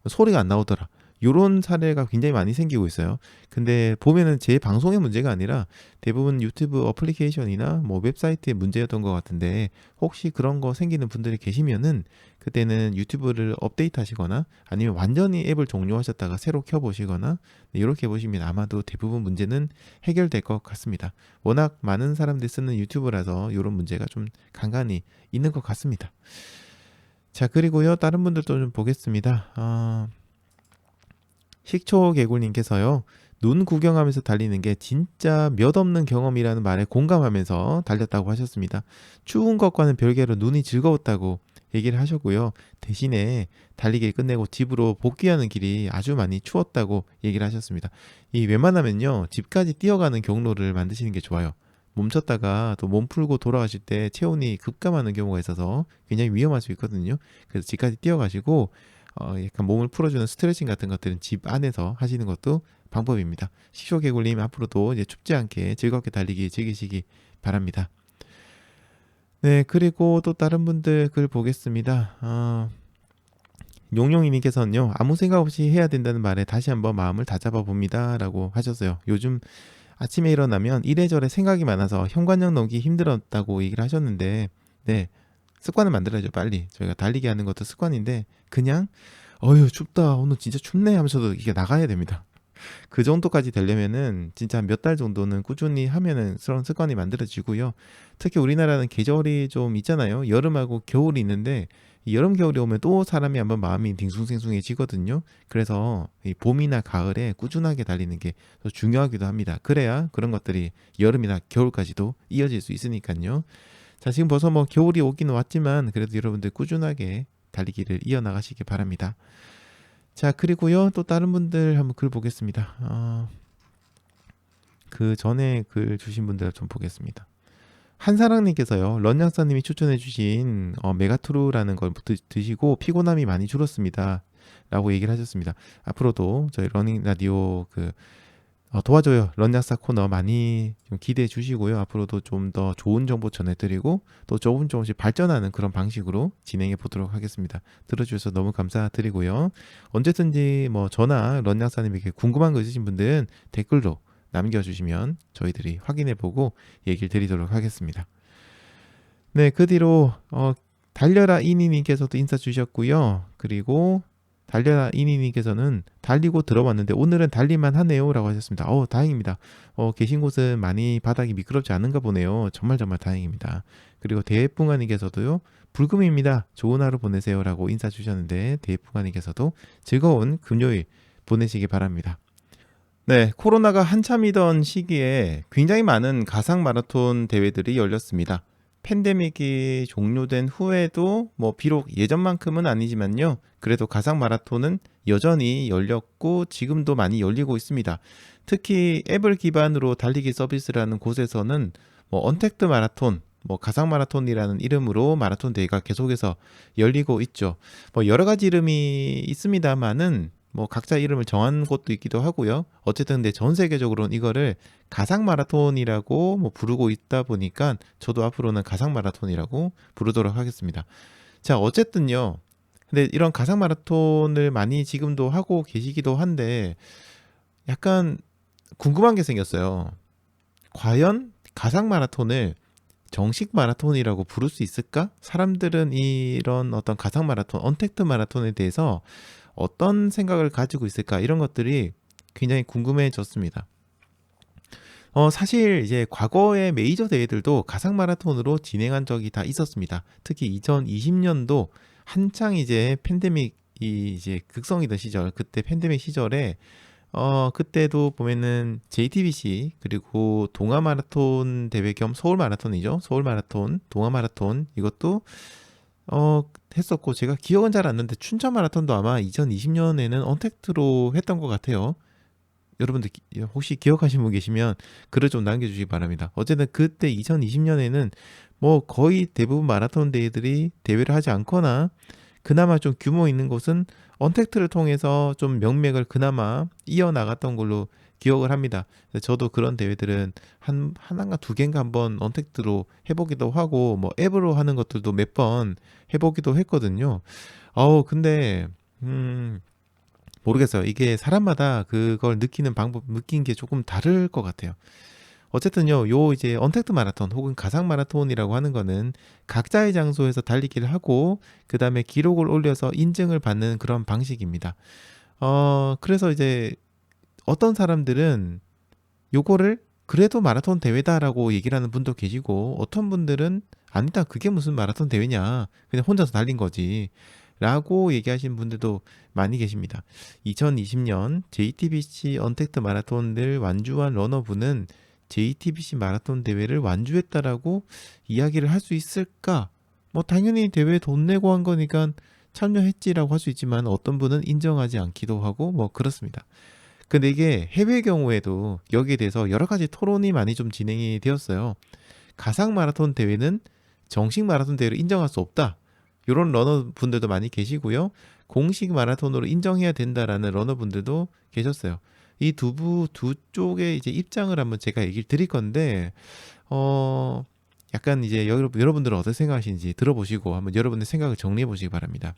소리가 안 나오더라, 요런 사례가 굉장히 많이 생기고 있어요. 근데 보면은 제 방송의 문제가 아니라 대부분 유튜브 어플리케이션이나 뭐 웹사이트의 문제였던 것 같은데, 혹시 그런 거 생기는 분들이 계시면은 그때는 유튜브를 업데이트 하시거나 아니면 완전히 앱을 종료하셨다가 새로 켜보시거나 이렇게 보시면 아마도 대부분 문제는 해결될 것 같습니다. 워낙 많은 사람들이 쓰는 유튜브라서 이런 문제가 좀 간간히 있는 것 같습니다. 자, 그리고요, 다른 분들도 좀 보겠습니다. 식초개굴님께서요, 눈 구경하면서 달리는 게 진짜 몇 없는 경험이라는 말에 공감하면서 달렸다고 하셨습니다. 추운 것과는 별개로 눈이 즐거웠다고 얘기를 하셨고요. 대신에 달리기를 끝내고 집으로 복귀하는 길이 아주 많이 추웠다고 얘기를 하셨습니다. 이 웬만하면요, 집까지 뛰어가는 경로를 만드시는 게 좋아요. 멈췄다가 또 몸 풀고 돌아가실 때 체온이 급감하는 경우가 있어서 굉장히 위험할 수 있거든요. 그래서 집까지 뛰어가시고 약간 몸을 풀어주는 스트레칭 같은 것들은 집 안에서 하시는 것도 방법입니다. 식초개굴님, 앞으로도 이제 춥지 않게 즐겁게 달리기 즐기시기 바랍니다. 네, 그리고 또 다른 분들 글 보겠습니다. 용용이님께서는요, 아무 생각 없이 해야 된다는 말에 다시 한번 마음을 다잡아 봅니다 라고 하셨어요. 요즘 아침에 일어나면 이래저래 생각이 많아서 현관역 넘기 힘들었다고 얘기를 하셨는데, 네, 습관을 만들어야죠. 빨리. 저희가 달리기 하는 것도 습관인데 그냥 어휴 춥다 오늘 진짜 춥네 하면서도 이게 나가야 됩니다. 그 정도까지 되려면은 진짜 몇 달 정도는 꾸준히 하면은 그런 습관이 만들어지고요. 특히 우리나라는 계절이 좀 있잖아요. 여름하고 겨울이 있는데 이 여름 겨울이 오면 또 사람이 한번 마음이 딩숭생숭해지거든요. 그래서 이 봄이나 가을에 꾸준하게 달리는 게 더 중요하기도 합니다. 그래야 그런 것들이 여름이나 겨울까지도 이어질 수 있으니까요. 자, 지금 벌써 뭐 겨울이 오긴 왔지만 그래도 여러분들 꾸준하게 달리기를 이어나가시기 바랍니다. 자, 그리고요 또 다른 분들 한번 글 보겠습니다. 그 전에 글 주신 분들 좀 보겠습니다. 한사랑님께서요, 런양사님이 추천해주신 메가트루라는 걸 드시고 피곤함이 많이 줄었습니다 라고 얘기를 하셨습니다. 앞으로도 저희 러닝 라디오 도와줘요 런양사 코너 많이 좀 기대해 주시고요. 앞으로도 좀 더 좋은 정보 전해드리고 또 조금씩 발전하는 그런 방식으로 진행해 보도록 하겠습니다. 들어주셔서 너무 감사드리고요. 언제든지 뭐 저나 런양사님에게 궁금한 거 있으신 분들은 댓글로 남겨주시면 저희들이 확인해보고 얘기를 드리도록 하겠습니다. 네, 그 뒤로 달려라 이니님께서도 인사 주셨고요. 그리고 달려라 이니님께서는 달리고 들어왔는데 오늘은 달릴만 하네요 라고 하셨습니다. 다행입니다. 계신 곳은 많이 바닥이 미끄럽지 않은가 보네요. 정말 다행입니다. 그리고 대풍아님께서도요, 불금입니다. 좋은 하루 보내세요 라고 인사 주셨는데 대풍아님께서도 즐거운 금요일 보내시기 바랍니다. 네, 코로나가 한참이던 시기에 굉장히 많은 가상 마라톤 대회들이 열렸습니다. 팬데믹이 종료된 후에도 뭐 비록 예전만큼은 아니지만요. 그래도 가상 마라톤은 여전히 열렸고 지금도 많이 열리고 있습니다. 특히 앱을 기반으로 달리기 서비스를 하는 곳에서는 뭐 언택트 마라톤, 뭐 가상 마라톤이라는 이름으로 마라톤 대회가 계속해서 열리고 있죠. 뭐 여러 가지 이름이 있습니다만은 뭐 각자 이름을 정한 곳도 있기도 하고요. 어쨌든 근데 전 세계적으로는 이거를 가상 마라톤이라고 뭐 부르고 있다 보니까 저도 앞으로는 가상 마라톤이라고 부르도록 하겠습니다. 자, 어쨌든요. 근데 이런 가상 마라톤을 많이 지금도 하고 계시기도 한데 약간 궁금한 게 생겼어요. 과연 가상 마라톤을 정식 마라톤이라고 부를 수 있을까? 사람들은 이런 어떤 가상 마라톤, 언택트 마라톤에 대해서 어떤 생각을 가지고 있을까? 이런 것들이 굉장히 궁금해졌습니다. 사실 이제 과거의 메이저 대회들도 가상 마라톤으로 진행한 적이 다 있었습니다. 특히 2020년도 한창 이제 팬데믹이 이제 극성이던 시절, 그때 팬데믹 시절에 그때도 보면은 JTBC 그리고 동아 마라톤 대회 겸 서울 마라톤이죠. 서울 마라톤, 동아 마라톤 이것도 했었고 제가 기억은 잘 안 나는데 춘천 마라톤도 아마 2020년에는 언택트로 했던 것 같아요. 여러분들 혹시 기억하시는 분 계시면 글을 좀 남겨주시기 바랍니다. 어쨌든 그때 2020년에는 뭐 거의 대부분 마라톤 대회들이 대회를 하지 않거나 그나마 좀 규모 있는 곳은 언택트를 통해서 좀 명맥을 그나마 이어나갔던 걸로 기억을 합니다. 저도 그런 대회들은 하나인가 두 개인가 한번 언택트로 해보기도 하고 뭐 앱으로 하는 것들도 몇 번 해보기도 했거든요. 근데 모르겠어요. 이게 사람마다 그걸 느끼는 방법, 느낀 게 조금 다를 것 같아요. 어쨌든요, 요 이제 언택트 마라톤 혹은 가상 마라톤이라고 하는 거는 각자의 장소에서 달리기를 하고 그 다음에 기록을 올려서 인증을 받는 그런 방식입니다. 그래서 이제 어떤 사람들은 요거를 그래도 마라톤 대회다라고 얘기를 하는 분도 계시고 어떤 분들은 아니다 그게 무슨 마라톤 대회냐 그냥 혼자서 달린 거지 라고 얘기하시는 분들도 많이 계십니다. 2020년 JTBC 언택트 마라톤을 완주한 러너분은 JTBC 마라톤 대회를 완주했다라고 이야기를 할 수 있을까? 뭐 당연히 대회에 돈 내고 한 거니까 참여했지라고 할 수 있지만 어떤 분은 인정하지 않기도 하고 뭐 그렇습니다. 근데 이게 해외 경우에도 여기에 대해서 여러 가지 토론이 많이 좀 진행이 되었어요. 가상 마라톤 대회는 정식 마라톤 대회를 인정할 수 없다. 이런 러너 분들도 많이 계시고요. 공식 마라톤으로 인정해야 된다라는 러너 분들도 계셨어요. 이 두 쪽의 이제 입장을 한번 제가 얘기를 드릴 건데, 약간 이제 여러분들은 어떻게 생각하시는지 들어보시고 한번 여러분의 생각을 정리해 보시기 바랍니다.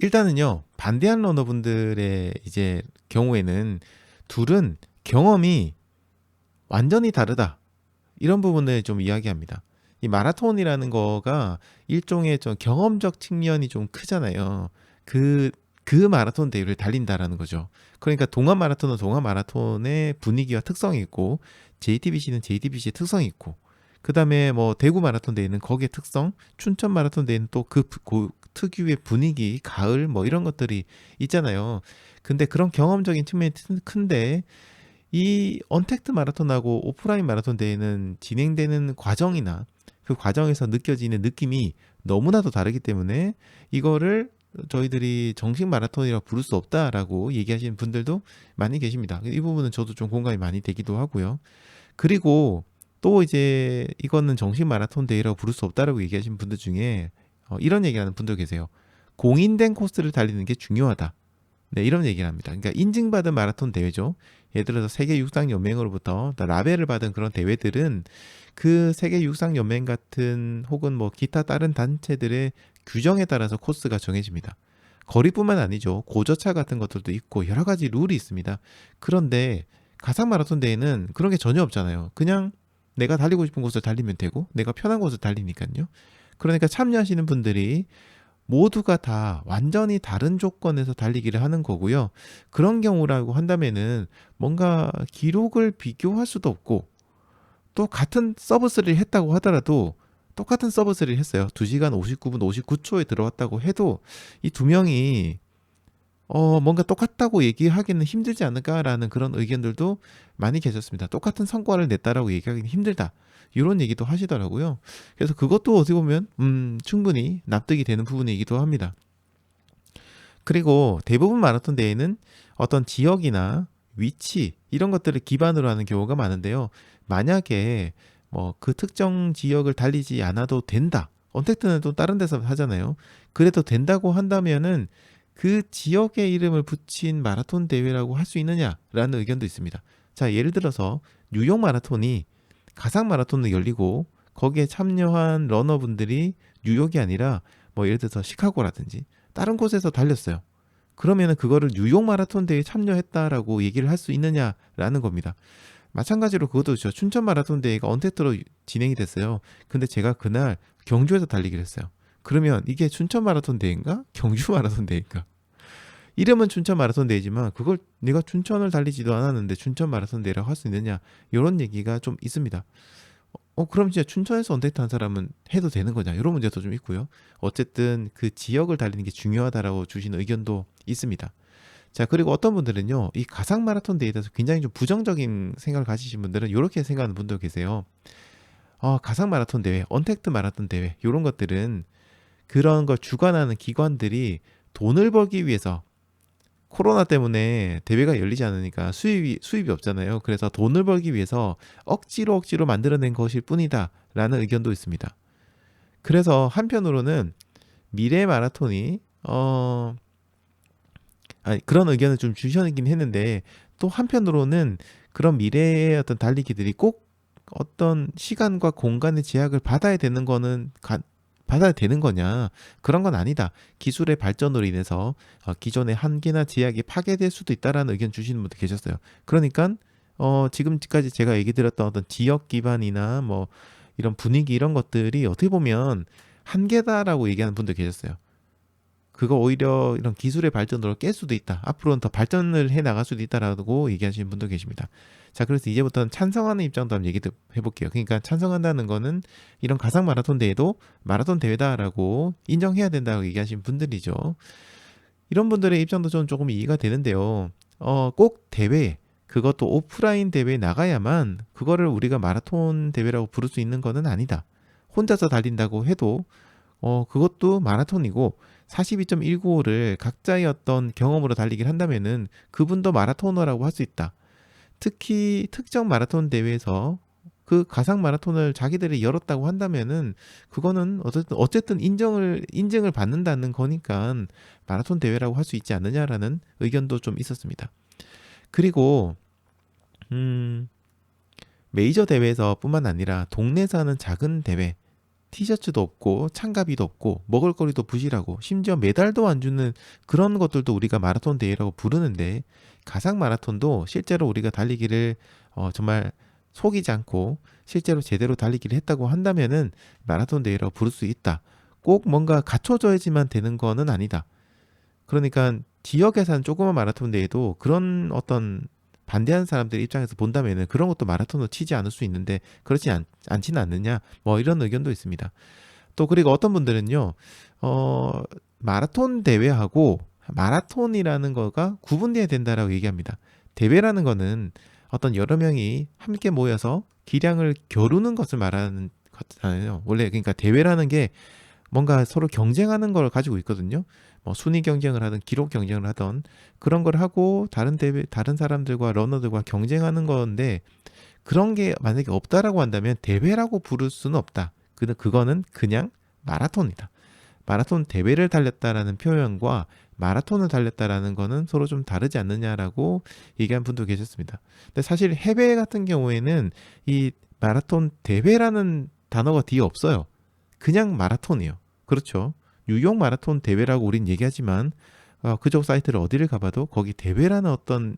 일단은요, 반대한 러너분들의 이제 경우에는 둘은 경험이 완전히 다르다. 이런 부분을 좀 이야기합니다. 이 마라톤이라는 거가 일종의 좀 경험적 측면이 좀 크잖아요. 그, 그 마라톤 대회를 달린다라는 거죠. 그러니까 동안 마라톤은 동안 마라톤의 분위기와 특성이 있고, JTBC는 JTBC의 특성이 있고, 그 다음에 뭐 대구 마라톤 대회는 거기에 특성, 춘천 마라톤 대회는 또 그 특유의 분위기, 가을 뭐 이런 것들이 있잖아요. 근데 그런 경험적인 측면이 큰데 이 언택트 마라톤하고 오프라인 마라톤 대회는 진행되는 과정이나 그 과정에서 느껴지는 느낌이 너무나도 다르기 때문에 이거를 저희들이 정식 마라톤이라고 부를 수 없다라고 얘기하시는 분들도 많이 계십니다. 이 부분은 저도 좀 공감이 많이 되기도 하고요. 그리고 또 이제 이거는 정식 마라톤 대회라고 부를 수 없다라고 얘기하시는 분들 중에 이런 얘기하는 분들 계세요. 공인된 코스를 달리는 게 중요하다. 네, 이런 얘기를 합니다. 그러니까 인증받은 마라톤 대회죠. 예를 들어서 세계 육상 연맹으로부터 라벨을 받은 그런 대회들은 그 세계 육상 연맹 같은 혹은 뭐 기타 다른 단체들의 규정에 따라서 코스가 정해집니다. 거리뿐만 아니죠. 고저차 같은 것들도 있고 여러 가지 룰이 있습니다. 그런데 가상 마라톤 대회는 그런 게 전혀 없잖아요. 그냥 내가 달리고 싶은 곳을 달리면 되고 내가 편한 곳을 달리니까요. 그러니까 참여하시는 분들이 모두가 다 완전히 다른 조건에서 달리기를 하는 거고요. 그런 경우라고 한다면은 뭔가 기록을 비교할 수도 없고 또 같은 서비스를 했다고 하더라도 똑같은 서비스를 했어요. 2시간 59분 59초에 들어왔다고 해도 이 두 명이 뭔가 똑같다고 얘기하기는 힘들지 않을까라는 그런 의견들도 많이 계셨습니다. 똑같은 성과를 냈다라고 얘기하기는 힘들다. 이런 얘기도 하시더라고요. 그래서 그것도 어떻게 보면 충분히 납득이 되는 부분이기도 합니다. 그리고 대부분 마라톤 대회는 어떤 지역이나 위치 이런 것들을 기반으로 하는 경우가 많은데요. 만약에 뭐 그 특정 지역을 달리지 않아도 된다. 언택트는 또 다른 데서 하잖아요. 그래도 된다고 한다면은 그 지역의 이름을 붙인 마라톤 대회라고 할 수 있느냐라는 의견도 있습니다. 자, 예를 들어서 뉴욕 마라톤이 가상 마라톤을 열리고 거기에 참여한 러너분들이 뉴욕이 아니라 뭐 예를 들어서 시카고라든지 다른 곳에서 달렸어요. 그러면은 그거를 뉴욕 마라톤 대회에 참여했다라고 얘기를 할 수 있느냐라는 겁니다. 마찬가지로 그것도 있죠. 춘천 마라톤 대회가 언택트로 진행이 됐어요. 근데 제가 그날 경주에서 달리기를 했어요. 그러면 이게 춘천 마라톤 대회인가? 경주 마라톤 대회인가? 이름은 춘천 마라톤 대회지만 그걸 내가 춘천을 달리지도 않았는데 춘천 마라톤 대회라고 할 수 있느냐? 이런 얘기가 좀 있습니다. 그럼 진짜 춘천에서 언택트 한 사람은 해도 되는 거냐? 이런 문제도 좀 있고요. 어쨌든 그 지역을 달리는 게 중요하다라고 주신 의견도 있습니다. 자, 그리고 어떤 분들은요, 이 가상 마라톤 대회에 대해서 굉장히 좀 부정적인 생각을 가지신 분들은 이렇게 생각하는 분도 계세요. 가상 마라톤 대회, 언택트 마라톤 대회, 이런 것들은 그런 걸 주관하는 기관들이 돈을 벌기 위해서 코로나 때문에 대회가 열리지 않으니까 수입이 없잖아요. 그래서 돈을 벌기 위해서 억지로 만들어낸 것일 뿐이다 라는 의견도 있습니다. 그래서 한편으로는 미래 마라톤이 그런 의견을 좀 주시긴 했는데 또 한편으로는 그런 미래의 어떤 달리기들이 꼭 어떤 시간과 공간의 제약을 받아야 되는 거냐? 그런 건 아니다. 기술의 발전으로 인해서 기존의 한계나 제약이 파괴될 수도 있다라는 의견 주시는 분도 계셨어요. 그러니까 지금까지 제가 얘기 드렸던 어떤 지역 기반이나 뭐 이런 분위기 이런 것들이 어떻게 보면 한계다라고 얘기하는 분도 계셨어요. 그거 오히려 이런 기술의 발전으로 깰 수도 있다. 앞으로는 더 발전을 해 나갈 수도 있다라고 얘기하시는 분도 계십니다. 자, 그래서 이제부터는 찬성하는 입장도 한번 얘기 해볼게요. 그러니까 찬성한다는 거는 이런 가상 마라톤 대회도 마라톤 대회다라고 인정해야 된다고 얘기하시는 분들이죠. 이런 분들의 입장도 저는 조금 이해가 되는데요. 꼭 대회, 그것도 오프라인 대회에 나가야만 그거를 우리가 마라톤 대회라고 부를 수 있는 거는 아니다. 혼자서 달린다고 해도 그것도 마라톤이고 42.195를 각자의 어떤 경험으로 달리기를 한다면은 그분도 마라토너라고 할 수 있다. 특히 특정 마라톤 대회에서 그 가상 마라톤을 자기들이 열었다고 한다면은 그거는 어쨌든 인증을 받는다는 거니까 마라톤 대회라고 할 수 있지 않느냐라는 의견도 좀 있었습니다. 그리고 메이저 대회에서 뿐만 아니라 동네에서 하는 작은 대회 티셔츠도 없고 참가비도 없고 먹을거리도 부실하고 심지어 메달도 안 주는 그런 것들도 우리가 마라톤 대회라고 부르는데, 가상 마라톤도 실제로 우리가 달리기를 정말 속이지 않고 실제로 제대로 달리기를 했다고 한다면은 마라톤 대회라고 부를 수 있다. 꼭 뭔가 갖춰져야지만 되는 거는 아니다. 그러니까 지역에서 한 조그만 마라톤 대회도 그런 어떤 반대하는 사람들 입장에서 본다면은 그런 것도 마라톤으로 치지 않을 수 있는데 않지는 않느냐, 뭐 이런 의견도 있습니다. 또 그리고 어떤 분들은요, 마라톤 대회하고 마라톤이라는 거가 구분돼야 된다라고 얘기합니다. 대회라는 거는 어떤 여러 명이 함께 모여서 기량을 겨루는 것을 말하는 거잖아요. 원래 그러니까 대회라는 게 뭔가 서로 경쟁하는 걸 가지고 있거든요. 뭐 순위 경쟁을 하든 기록 경쟁을 하든 그런 걸 하고 다른 사람들과 러너들과 경쟁하는 건데, 그런 게 만약에 없다라고 한다면 대회라고 부를 수는 없다. 그거는 그냥 마라톤이다. 마라톤 대회를 달렸다라는 표현과 마라톤을 달렸다라는 거는 서로 좀 다르지 않느냐라고 얘기한 분도 계셨습니다. 근데 사실 해외 같은 경우에는 이 마라톤 대회라는 단어가 뒤에 없어요. 그냥 마라톤이에요. 그렇죠. 뉴욕 마라톤 대회라고 우린 얘기하지만 그쪽 사이트를 어디를 가봐도 거기 대회라는 어떤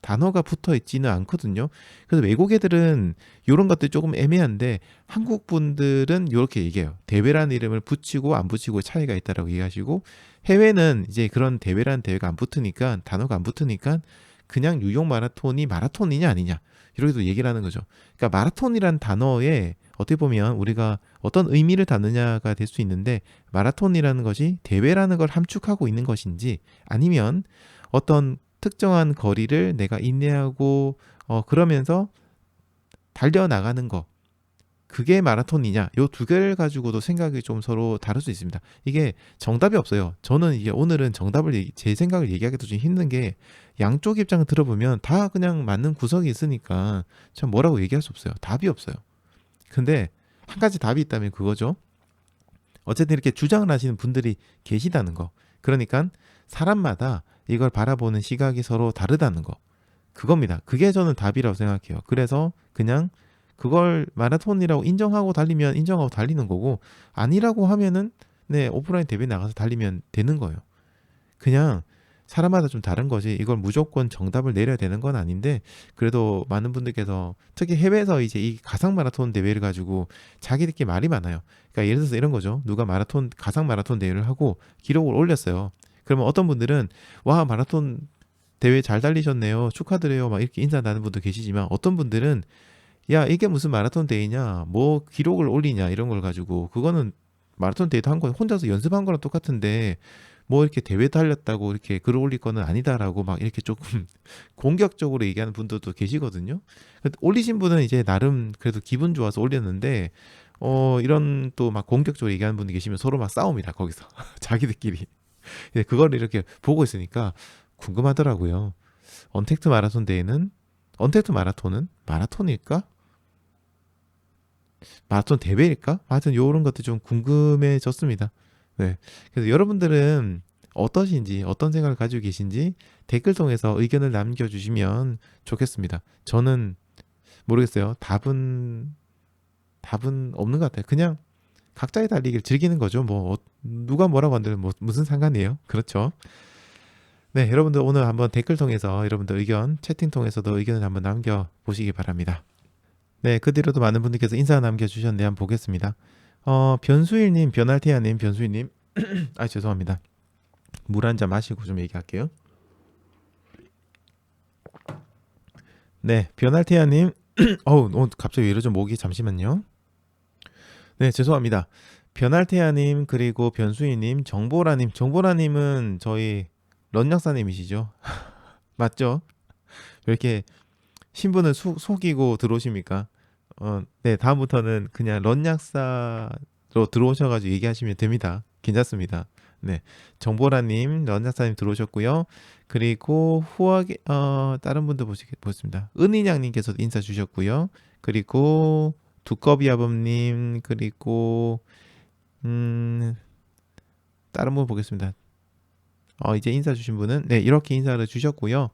단어가 붙어 있지는 않거든요. 그래서 외국 애들은 이런 것들이 조금 애매한데, 한국 분들은 이렇게 얘기해요. 대회라는 이름을 붙이고 안 붙이고 차이가 있다라고 얘기하시고, 해외는 이제 그런 대회라는 대회가 안 붙으니까, 단어가 안 붙으니까 그냥 뉴욕 마라톤이 마라톤이냐 아니냐 이렇게도 얘기를 하는 거죠. 그러니까 마라톤이란 단어에 어떻게 보면 우리가 어떤 의미를 담느냐가 될 수 있는데, 마라톤이라는 것이 대회라는 걸 함축하고 있는 것인지, 아니면 어떤 특정한 거리를 내가 인내하고 그러면서 달려나가는 거, 그게 마라톤이냐, 요 두 개를 가지고도 생각이 좀 서로 다를 수 있습니다. 이게 정답이 없어요. 저는 이게 오늘은 제 생각을 얘기하기도 좀 힘든 게, 양쪽 입장을 들어보면 다 그냥 맞는 구석이 있으니까 참 뭐라고 얘기할 수 없어요. 답이 없어요. 근데 한 가지 답이 있다면 그거죠. 어쨌든 이렇게 주장을 하시는 분들이 계시다는 거. 그러니까 사람마다 이걸 바라보는 시각이 서로 다르다는 거. 그겁니다. 그게 저는 답이라고 생각해요. 그래서 그냥 그걸 마라톤이라고 인정하고 달리면 인정하고 달리는 거고, 아니라고 하면은 네, 오프라인 대회 나가서 달리면 되는 거예요. 그냥 사람마다 좀 다른 거지, 이걸 무조건 정답을 내려야 되는 건 아닌데, 그래도 많은 분들께서 특히 해외에서 이제 이 가상 마라톤 대회를 가지고 자기들끼리 말이 많아요. 그러니까 예를 들어서 이런 거죠. 누가 가상 마라톤 대회를 하고 기록을 올렸어요. 그러면 어떤 분들은 와, 마라톤 대회 잘 달리셨네요, 축하드려요, 막 이렇게 인사 나는 분도 계시지만, 어떤 분들은 야, 이게 무슨 마라톤 대회냐, 뭐 기록을 올리냐, 이런 걸 가지고, 그거는 마라톤 대회도 한 건 혼자서 연습한 거랑 똑같은데 뭐 이렇게 대회 달렸다고 이렇게 글을 올릴 거는 아니다라고 막 이렇게 조금 공격적으로 얘기하는 분들도 계시거든요. 올리신 분은 이제 나름 그래도 기분 좋아서 올렸는데, 이런 또 막 공격적으로 얘기하는 분이 계시면 서로 막 싸웁니다, 거기서. 자기들끼리. 그걸 이렇게 보고 있으니까 궁금하더라고요. 언택트 마라톤은 마라톤일까? 마라톤 대회일까? 하여튼 요런 것도 좀 궁금해졌습니다. 네. 그래서 여러분들은 어떠신지, 어떤 생각을 가지고 계신지 댓글 통해서 의견을 남겨주시면 좋겠습니다. 저는 모르겠어요. 답은 없는 것 같아요. 그냥 각자의 달리기를 즐기는 거죠. 뭐 누가 뭐라고 한들 뭐 무슨 상관이에요. 그렇죠. 네, 여러분들 오늘 한번 댓글 통해서 여러분들 의견, 채팅 통해서도 의견을 한번 남겨보시기 바랍니다. 네, 그 뒤로도 많은 분들께서 인사 남겨주셨는데 한번 보겠습니다. 변수일님, 변알티아님, 변수일님, 아, 죄송합니다. 물 한 잔 마시고 좀 얘기할게요. 네, 변알티아님, 갑자기 왜 이러죠? 목이, 잠시만요. 네, 죄송합니다. 변알티아님, 그리고 변수일님, 정보라님은 저희 런약사님이시죠? 맞죠? 왜 이렇게 신분을 속이고 들어오십니까? 네, 다음부터는 그냥 런약사로 들어오셔가지고 얘기하시면 됩니다. 괜찮습니다. 네, 정보라님, 런약사님 들어오셨고요. 그리고 후하게 다른 분들 보겠습니다. 은인양님께서도 인사 주셨고요. 그리고 두꺼비아범님, 그리고 다른 분 보겠습니다. 이제 인사 주신 분은 네, 이렇게 인사를 주셨고요.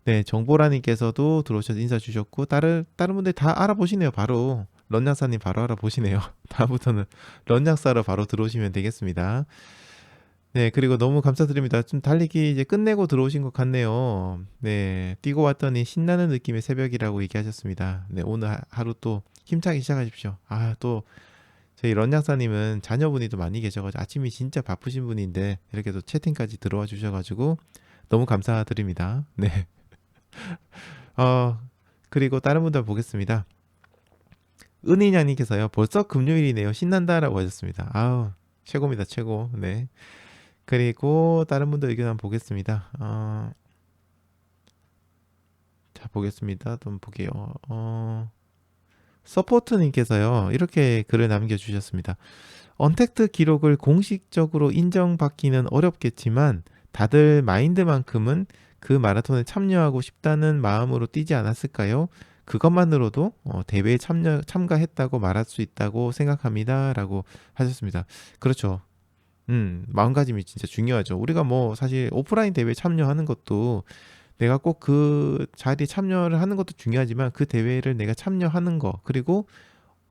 네, 정보라님께서도 들어오셔서 인사 주셨고, 다른 분들 다 알아보시네요. 바로 런약사님 바로 알아보시네요. 다음부터는 런약사로 바로 들어오시면 되겠습니다. 네, 그리고 너무 감사드립니다. 좀 달리기 이제 끝내고 들어오신 것 같네요. 네, 뛰고 왔더니 신나는 느낌의 새벽이라고 얘기하셨습니다. 네, 오늘 하루 또 힘차게 시작하십시오. 아, 또 저희 런약사님은 자녀분이 또 많이 계셔가지고 아침이 진짜 바쁘신 분인데 이렇게 또 채팅까지 들어와 주셔가지고 너무 감사드립니다. 네. 어, 그리고 다른 분들 보겠습니다. 은희냥님께서요, 벌써 금요일이네요. 신난다라고 하셨습니다. 아우, 최고입니다, 최고. 네. 그리고 다른 분들 의견 한번 보겠습니다. 자, 보겠습니다. 좀 볼게요. 서포트님께서요, 이렇게 글을 남겨주셨습니다. 언택트 기록을 공식적으로 인정받기는 어렵겠지만 다들 마인드만큼은 그 마라톤에 참여하고 싶다는 마음으로 뛰지 않았을까요? 그것만으로도 대회에 참가했다고 말할 수 있다고 생각합니다. 라고 하셨습니다. 그렇죠. 마음가짐이 진짜 중요하죠. 우리가 뭐 사실 오프라인 대회에 참여하는 것도 내가 꼭 그 자리에 참여를 하는 것도 중요하지만 그 대회를 내가 참여하는 거, 그리고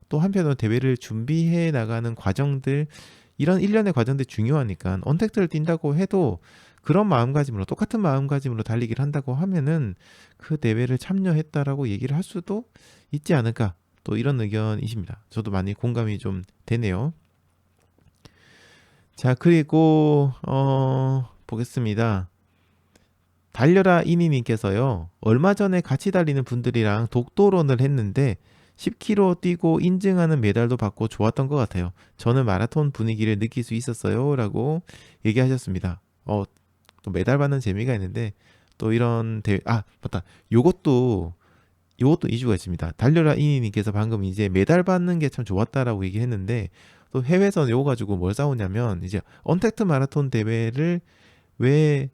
또 한편으로 대회를 준비해 나가는 과정들, 이런 일련의 과정들이 중요하니까 언택트를 뛴다고 해도 그런 마음가짐으로, 똑같은 마음가짐으로 달리기를 한다고 하면은 그 대회를 참여했다라고 얘기를 할 수도 있지 않을까, 또 이런 의견이십니다. 저도 많이 공감이 좀 되네요. 자, 그리고 보겠습니다. 달려라 이니님께서요, 얼마 전에 같이 달리는 분들이랑 독도론을 했는데 10km 뛰고 인증하는 메달도 받고 좋았던 것 같아요. 저는 마라톤 분위기를 느낄 수 있었어요. 라고 얘기하셨습니다. 또 메달 받는 재미가 있는데, 또 이런 대회, 맞다. 요것도 이슈가 있습니다. 달려라 이니님께서 방금 이제 메달 받는 게 참 좋았다라고 얘기했는데, 또 해외에서는 요거 가지고 뭘 싸우냐면, 이제 언택트 마라톤 대회를 왜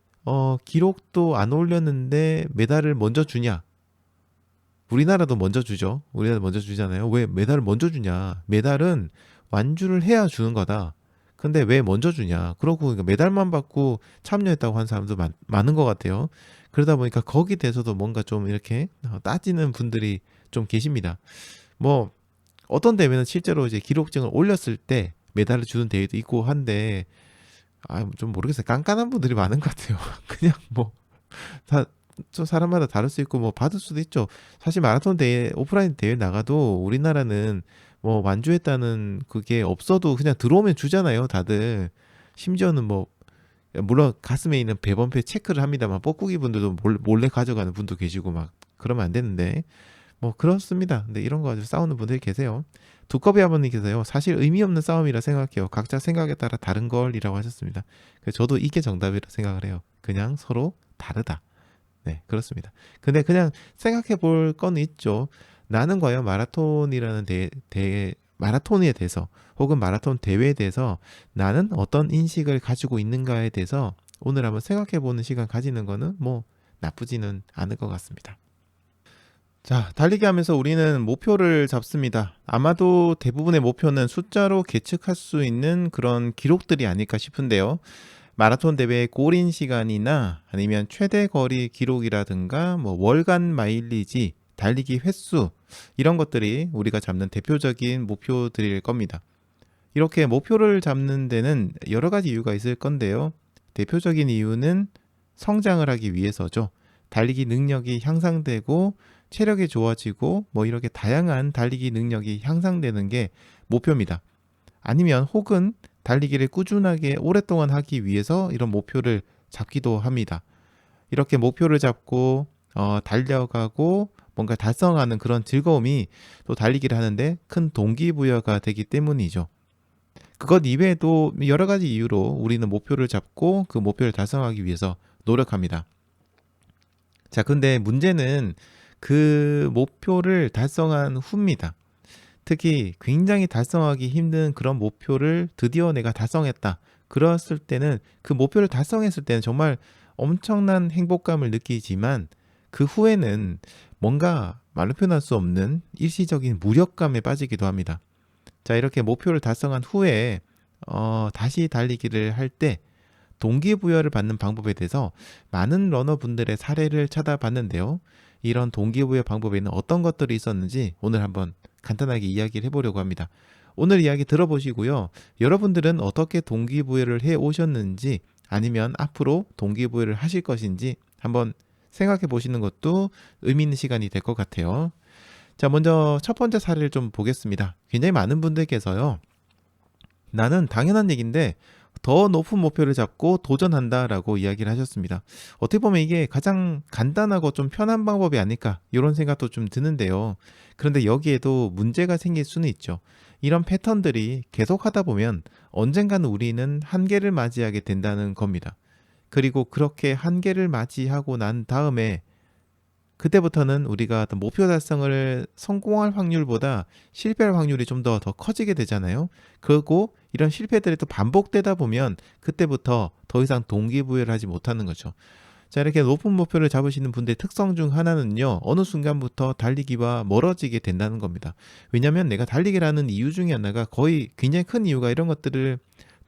기록도 안 올렸는데 메달을 먼저 주냐? 우리나라도 먼저 주죠. 우리나라도 먼저 주잖아요. 왜 메달을 먼저 주냐? 메달은 완주를 해야 주는 거다. 근데 왜 먼저 주냐? 그러고 그러니까 메달만 받고 참여했다고 하는 사람도 많은 것 같아요. 그러다 보니까 거기에 대해서도 뭔가 좀 이렇게 따지는 분들이 좀 계십니다. 뭐 어떤 대회는 실제로 이제 기록증을 올렸을 때 메달을 주는 대회도 있고 한데, 좀 모르겠어요. 깐깐한 분들이 많은 것 같아요. 그냥 뭐 다 저 사람마다 다를 수 있고 뭐 받을 수도 있죠. 사실 마라톤 대회, 오프라인 대회 나가도 우리나라는 뭐 완주했다는 그게 없어도 그냥 들어오면 주잖아요, 다들. 심지어는 뭐 물론 가슴에 있는 배번표 체크를 합니다만 뻐꾸기 분들도 몰래 가져가는 분도 계시고 막 그러면 안 되는데, 뭐 그렇습니다. 근데 이런 거 가지고 싸우는 분들이 계세요. 두꺼비 아버님께서요, 사실 의미 없는 싸움이라 생각해요. 각자 생각에 따라 다른 걸이라고 하셨습니다. 그래서 저도 이게 정답이라 생각을 해요. 그냥 서로 다르다. 네, 그렇습니다. 근데 그냥 생각해 볼 건 있죠. 나는 과연 마라톤이라는 마라톤에 대해서, 혹은 마라톤 대회에 대해서 나는 어떤 인식을 가지고 있는가에 대해서 오늘 한번 생각해 보는 시간 가지는 거는 뭐 나쁘지는 않을 것 같습니다. 자, 달리기 하면서 우리는 목표를 잡습니다. 아마도 대부분의 목표는 숫자로 계측할 수 있는 그런 기록들이 아닐까 싶은데요. 마라톤 대회의 골인 시간이나 아니면 최대 거리 기록이라든가 뭐 월간 마일리지, 달리기 횟수, 이런 것들이 우리가 잡는 대표적인 목표들일 겁니다. 이렇게 목표를 잡는 데는 여러 가지 이유가 있을 건데요. 대표적인 이유는 성장을 하기 위해서죠. 달리기 능력이 향상되고 체력이 좋아지고 뭐 이렇게 다양한 달리기 능력이 향상되는 게 목표입니다. 아니면 혹은 달리기를 꾸준하게 오랫동안 하기 위해서 이런 목표를 잡기도 합니다. 이렇게 목표를 잡고 달려가고 뭔가 달성하는 그런 즐거움이 또 달리기를 하는데 큰 동기부여가 되기 때문이죠. 그것 이외에도 여러 가지 이유로 우리는 목표를 잡고 그 목표를 달성하기 위해서 노력합니다. 자, 근데 문제는 그 목표를 달성한 후입니다. 특히 굉장히 달성하기 힘든 그런 목표를 드디어 내가 달성했다. 그랬을 때는, 그 목표를 달성했을 때는 정말 엄청난 행복감을 느끼지만 그 후에는 뭔가 말로 표현할 수 없는 일시적인 무력감에 빠지기도 합니다. 자, 이렇게 목표를 달성한 후에 다시 달리기를 할 때 동기부여를 받는 방법에 대해서 많은 러너분들의 사례를 찾아봤는데요. 이런 동기부여 방법에는 어떤 것들이 있었는지 오늘 한번 간단하게 이야기를 해보려고 합니다. 오늘 이야기 들어보시고요. 여러분들은 어떻게 동기부여를 해 오셨는지 아니면 앞으로 동기부여를 하실 것인지 한번 생각해 보시는 것도 의미 있는 시간이 될 것 같아요. 자, 먼저 첫 번째 사례를 좀 보겠습니다. 굉장히 많은 분들께서요. 나는 당연한 얘기인데 더 높은 목표를 잡고 도전한다라고 이야기를 하셨습니다. 어떻게 보면 이게 가장 간단하고 좀 편한 방법이 아닐까 이런 생각도 좀 드는데요. 그런데 여기에도 문제가 생길 수는 있죠. 이런 패턴들이 계속 하다 보면 언젠가는 우리는 한계를 맞이하게 된다는 겁니다. 그리고 그렇게 한계를 맞이하고 난 다음에 그때부터는 우리가 어떤 목표 달성을 성공할 확률보다 실패할 확률이 좀 더 커지게 되잖아요. 그리고 이런 실패들이 또 반복되다 보면 그때부터 더 이상 동기부여를 하지 못하는 거죠. 자, 이렇게 높은 목표를 잡으시는 분들의 특성 중 하나는요, 어느 순간부터 달리기와 멀어지게 된다는 겁니다. 왜냐하면 내가 달리기라는 이유 중에 하나가 거의 굉장히 큰 이유가 이런 것들을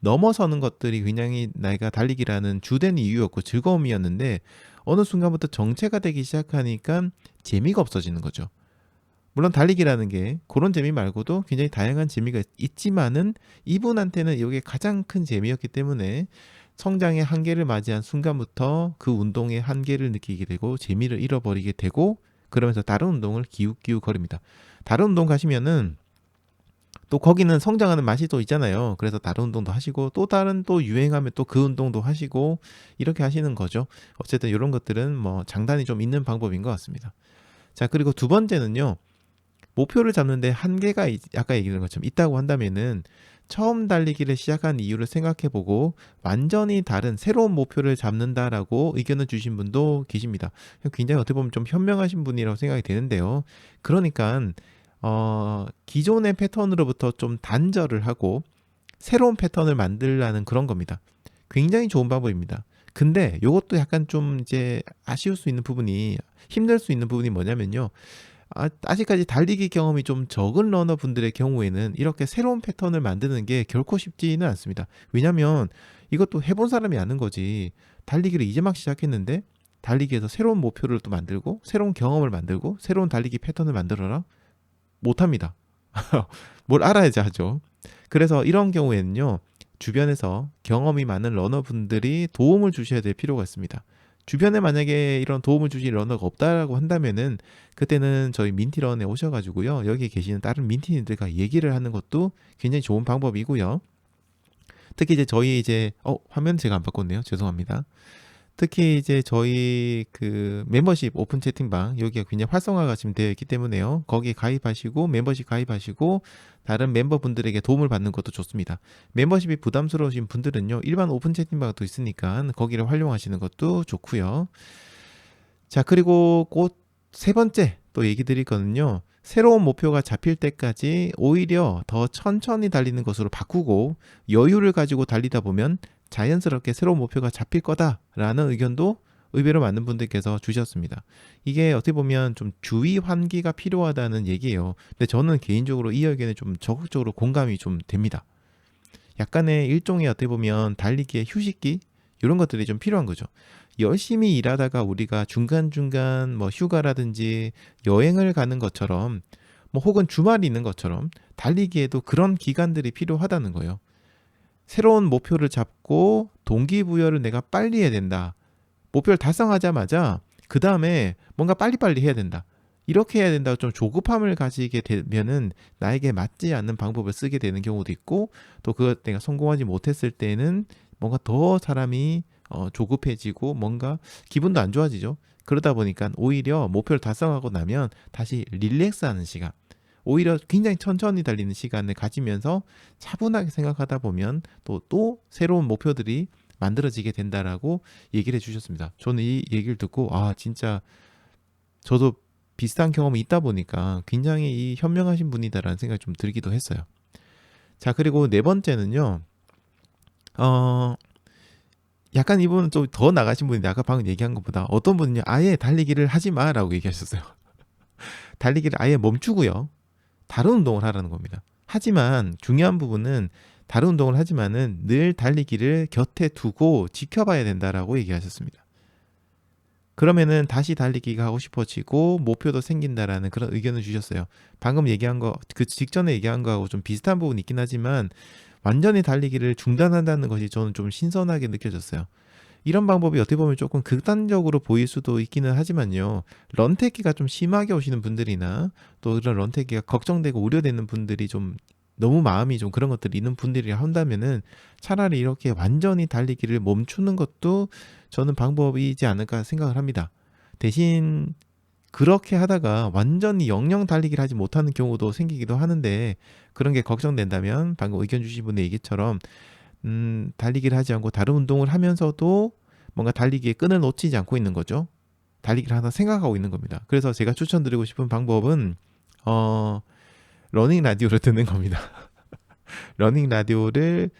넘어서는 것들이 굉장히 내가 달리기라는 주된 이유였고 즐거움이었는데 어느 순간부터 정체가 되기 시작하니까 재미가 없어지는 거죠. 물론 달리기라는 게 그런 재미 말고도 굉장히 다양한 재미가 있지만은 이분한테는 이게 가장 큰 재미였기 때문에 성장의 한계를 맞이한 순간부터 그 운동의 한계를 느끼게 되고 재미를 잃어버리게 되고 그러면서 다른 운동을 기웃기웃거립니다. 다른 운동 가시면은 또 거기는 성장하는 맛이 또 있잖아요. 그래서 다른 운동도 하시고 또 다른 또 유행하면 또 그 운동도 하시고 이렇게 하시는 거죠. 어쨌든 이런 것들은 뭐 장단이 좀 있는 방법인 것 같습니다. 자, 그리고 두 번째는요. 목표를 잡는데 한계가 아까 얘기한 것처럼 있다고 한다면은 처음 달리기를 시작한 이유를 생각해보고 완전히 다른 새로운 목표를 잡는다라고 의견을 주신 분도 계십니다. 굉장히 어떻게 보면 좀 현명하신 분이라고 생각이 되는데요. 그러니까 기존의 패턴으로부터 좀 단절을 하고 새로운 패턴을 만들라는 그런 겁니다. 굉장히 좋은 방법입니다. 근데 이것도 약간 좀 이제 아쉬울 수 있는 부분이 힘들 수 있는 부분이 뭐냐면요. 아직까지 달리기 경험이 좀 적은 러너 분들의 경우에는 이렇게 새로운 패턴을 만드는 게 결코 쉽지는 않습니다. 왜냐면 이것도 해본 사람이 아는 거지. 달리기를 이제 막 시작했는데 달리기에서 새로운 목표를 또 만들고 새로운 경험을 만들고 새로운 달리기 패턴을 만들어라? 못합니다. 뭘 알아야지 하죠. 그래서 이런 경우에는요. 주변에서 경험이 많은 러너분들이 도움을 주셔야 될 필요가 있습니다. 주변에 만약에 이런 도움을 주실 러너가 없다라고 한다면은 그때는 저희 민티런에 오셔가지고요. 여기 계시는 다른 민티님들과 얘기를 하는 것도 굉장히 좋은 방법이고요. 특히 이제 저희 이제 화면 제가 안 바꿨네요. 죄송합니다. 특히 이제 저희 그 멤버십 오픈 채팅방 여기가 굉장히 활성화가 지금 되어 있기 때문에요. 거기에 가입하시고 멤버십 가입하시고 다른 멤버분들에게 도움을 받는 것도 좋습니다. 멤버십이 부담스러우신 분들은요. 일반 오픈 채팅방도 또 있으니까 거기를 활용하시는 것도 좋고요. 자, 그리고 곧 세 번째 또 얘기 드릴 거는요. 새로운 목표가 잡힐 때까지 오히려 더 천천히 달리는 것으로 바꾸고 여유를 가지고 달리다 보면 자연스럽게 새로운 목표가 잡힐 거다라는 의견도 의외로 많은 분들께서 주셨습니다. 이게 어떻게 보면 좀 주의 환기가 필요하다는 얘기예요. 근데 저는 개인적으로 이 의견에 좀 적극적으로 공감이 좀 됩니다. 약간의 일종의 어떻게 보면 달리기의 휴식기 이런 것들이 좀 필요한 거죠. 열심히 일하다가 우리가 중간중간 뭐 휴가라든지 여행을 가는 것처럼 뭐 혹은 주말이 있는 것처럼 달리기에도 그런 기간들이 필요하다는 거예요. 새로운 목표를 잡고 동기부여를 내가 빨리 해야 된다. 목표를 달성하자마자 그 다음에 뭔가 빨리빨리 해야 된다. 이렇게 해야 된다고 좀 조급함을 가지게 되면은 나에게 맞지 않는 방법을 쓰게 되는 경우도 있고 또 그것 내가 성공하지 못했을 때는 뭔가 더 사람이 조급해지고 뭔가 기분도 안 좋아지죠. 그러다 보니까 오히려 목표를 달성하고 나면 다시 릴렉스하는 시간 오히려 굉장히 천천히 달리는 시간을 가지면서 차분하게 생각하다 보면 또 새로운 목표들이 만들어지게 된다라고 얘기를 해주셨습니다. 저는 이 얘기를 듣고 진짜 저도 비슷한 경험이 있다 보니까 굉장히 이 현명하신 분이다라는 생각이 좀 들기도 했어요. 자, 그리고 네 번째는요. 약간 이분은 좀 더 나가신 분인데 아까 방금 얘기한 것보다 어떤 분은요. 아예 달리기를 하지 마라고 얘기하셨어요. 달리기를 아예 멈추고요. 다른 운동을 하라는 겁니다. 하지만 중요한 부분은 다른 운동을 하지만은 늘 달리기를 곁에 두고 지켜봐야 된다라고 얘기하셨습니다. 그러면은 다시 달리기가 하고 싶어지고 목표도 생긴다라는 그런 의견을 주셨어요. 방금 얘기한 거, 그 직전에 얘기한 거하고 좀 비슷한 부분이 있긴 하지만 완전히 달리기를 중단한다는 것이 저는 좀 신선하게 느껴졌어요. 이런 방법이 어떻게 보면 조금 극단적으로 보일 수도 있기는 하지만요. 런태기가 좀 심하게 오시는 분들이나 또 그런 런태기가 걱정되고 우려되는 분들이 좀 너무 마음이 좀 그런 것들이 있는 분들이 한다면은 차라리 이렇게 완전히 달리기를 멈추는 것도 저는 방법이지 않을까 생각을 합니다. 대신 그렇게 하다가 완전히 영영 달리기를 하지 못하는 경우도 생기기도 하는데 그런 게 걱정된다면 방금 의견 주신 분의 얘기처럼 달리기를 하지 않고 다른 운동을 하면서도 뭔가 달리기의 끈을 놓치지 않고 있는 거죠. 달리기를 하나 생각하고 있는 겁니다. 그래서 제가 추천드리고 싶은 방법은 러닝 라디오를 듣는 겁니다. 러닝 라디오를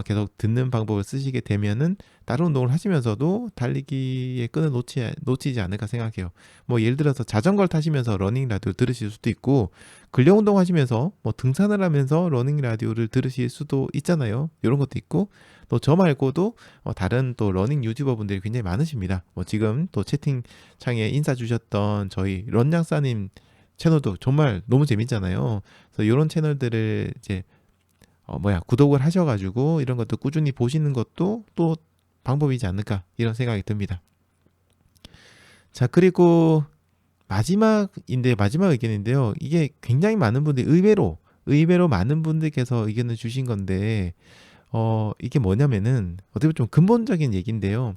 계속 듣는 방법을 쓰시게 되면은 다른 운동을 하시면서도 달리기의 끈을 놓치지 않을까 생각해요. 뭐 예를 들어서 자전거를 타시면서 러닝 라디오 들으실 수도 있고 근력 운동 하시면서 뭐 등산을 하면서 러닝 라디오를 들으실 수도 있잖아요. 이런 것도 있고 또 저 말고도 다른 또 러닝 유튜버 분들이 굉장히 많으십니다. 뭐 지금 또 채팅창에 인사 주셨던 저희 런장사님 채널도 정말 너무 재밌잖아요. 그래서 이런 채널들을 이제 구독을 하셔가지고 이런 것도 꾸준히 보시는 것도 또 방법이지 않을까 이런 생각이 듭니다. 자, 그리고 마지막 의견인데요. 이게 굉장히 많은 분들이 의외로 많은 분들께서 의견을 주신 건데 이게 뭐냐면은 어떻게 보면 좀 근본적인 얘기인데요.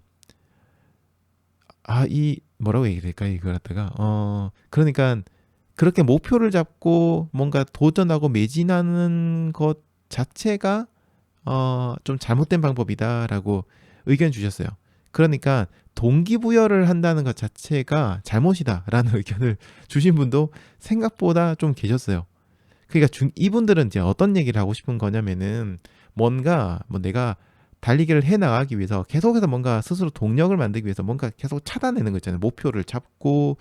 이 뭐라고 얘기해야 될까 이걸 갖다가 그러니까 그렇게 목표를 잡고 뭔가 도전하고 매진하는 것 자체가 좀 잘못된 방법이다라고 의견 주셨어요. 그러니까 동기부여를 한다는 것 자체가 잘못이다라는 의견을 주신 분도 생각보다 좀 계셨어요. 그러니까 이분들은 이제 어떤 얘기를 하고 싶은 거냐면은 뭔가 내가 달리기를 해 나가기 위해서 계속해서 뭔가 스스로 동력을 만들기 위해서 뭔가 계속 찾아내는 거 있잖아요. 목표를 잡고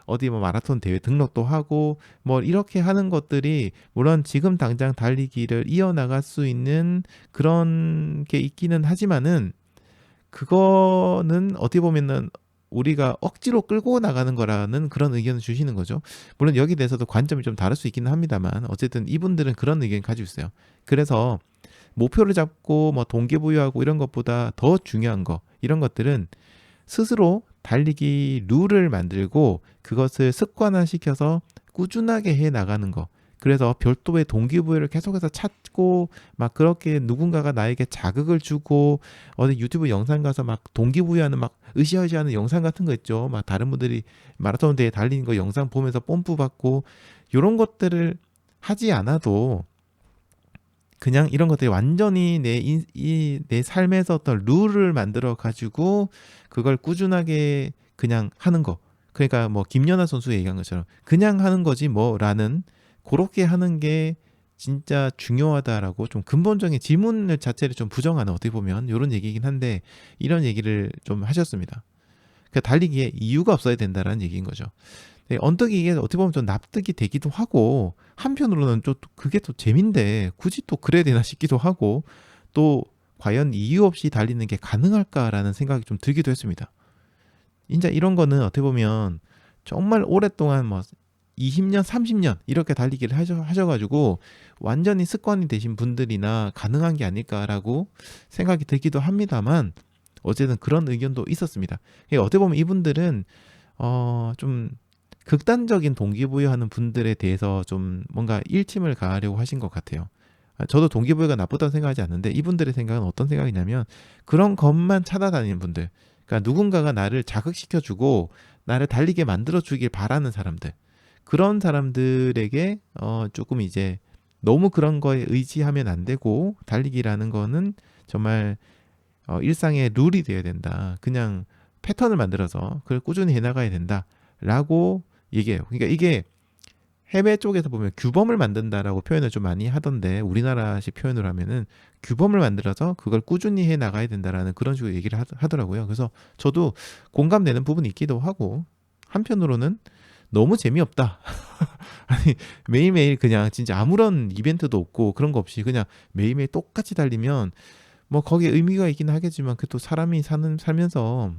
어디 뭐 마라톤 대회 등록도 하고 뭐 이렇게 하는 것들이 물론 지금 당장 달리기를 이어나갈 수 있는 그런 게 있기는 하지만은 그거는 어떻게 보면은 우리가 억지로 끌고 나가는 거라는 그런 의견을 주시는 거죠. 물론 여기 대해서도 관점이 좀 다를 수 있기는 합니다만 어쨌든 이분들은 그런 의견을 가지고 있어요. 그래서 목표를 잡고 뭐 동기부여하고 이런 것보다 더 중요한 거 이런 것들은 스스로 달리기 룰을 만들고 그것을 습관화시켜서 꾸준하게 해 나가는 거. 그래서 별도의 동기부여를 계속해서 찾고 막 그렇게 누군가가 나에게 자극을 주고 어디 유튜브 영상 가서 막 동기부여하는 막 으쌰으쌰하는 영상 같은 거 있죠. 막 다른 분들이 마라톤 대회 달리는 거 영상 보면서 뽐뿌 받고 이런 것들을 하지 않아도 그냥 이런 것들이 완전히 내 삶에서 어떤 룰을 만들어 가지고 그걸 꾸준하게 그냥 하는 거. 그러니까 뭐 김연아 선수 얘기한 것처럼 그냥 하는 거지 뭐라는 그렇게 하는 게 진짜 중요하다라고 좀 근본적인 질문을 자체를 좀 부정하는 어떻게 보면 이런 얘기긴 한데 이런 얘기를 좀 하셨습니다. 그러니까 달리기에 이유가 없어야 된다라는 얘기인 거죠. 네, 언뜻 이게 어떻게 보면 좀 납득이 되기도 하고 한편으로는 좀 그게 또 재민데 굳이 또 그래야 되나 싶기도 하고 또 과연 이유 없이 달리는 게 가능할까라는 생각이 좀 들기도 했습니다. 진짜 이런 거는 어떻게 보면 정말 오랫동안 뭐 20년, 30년 이렇게 달리기를 하셔가지고 완전히 습관이 되신 분들이나 가능한 게 아닐까라고 생각이 들기도 합니다만 어쨌든 그런 의견도 있었습니다. 그러니까 어떻게 보면 이분들은 좀 극단적인 동기부여하는 분들에 대해서 좀 뭔가 일침을 가하려고 하신 것 같아요. 저도 동기부여가 나쁘다고 생각하지 않는데 이분들의 생각은 어떤 생각이냐면 그런 것만 찾아다니는 분들, 그러니까 누군가가 나를 자극시켜주고 나를 달리게 만들어주길 바라는 사람들, 그런 사람들에게 조금 이제 너무 그런 거에 의지하면 안 되고 달리기라는 거는 정말 일상의 룰이 되어야 된다. 그냥 패턴을 만들어서 그걸 꾸준히 해나가야 된다라고 얘기해요. 그러니까 이게 해외 쪽에서 보면 규범을 만든다라고 표현을 좀 많이 하던데 우리나라식 표현으로 하면은 규범을 만들어서 그걸 꾸준히 해 나가야 된다라는 그런 식으로 얘기를 하더라고요. 그래서 저도 공감되는 부분이 있기도 하고 한편으로는 너무 재미없다. 아니 매일매일 그냥 진짜 아무런 이벤트도 없고 그런 거 없이 그냥 매일매일 똑같이 달리면 뭐 거기에 의미가 있긴 하겠지만 그 또 사람이 살면서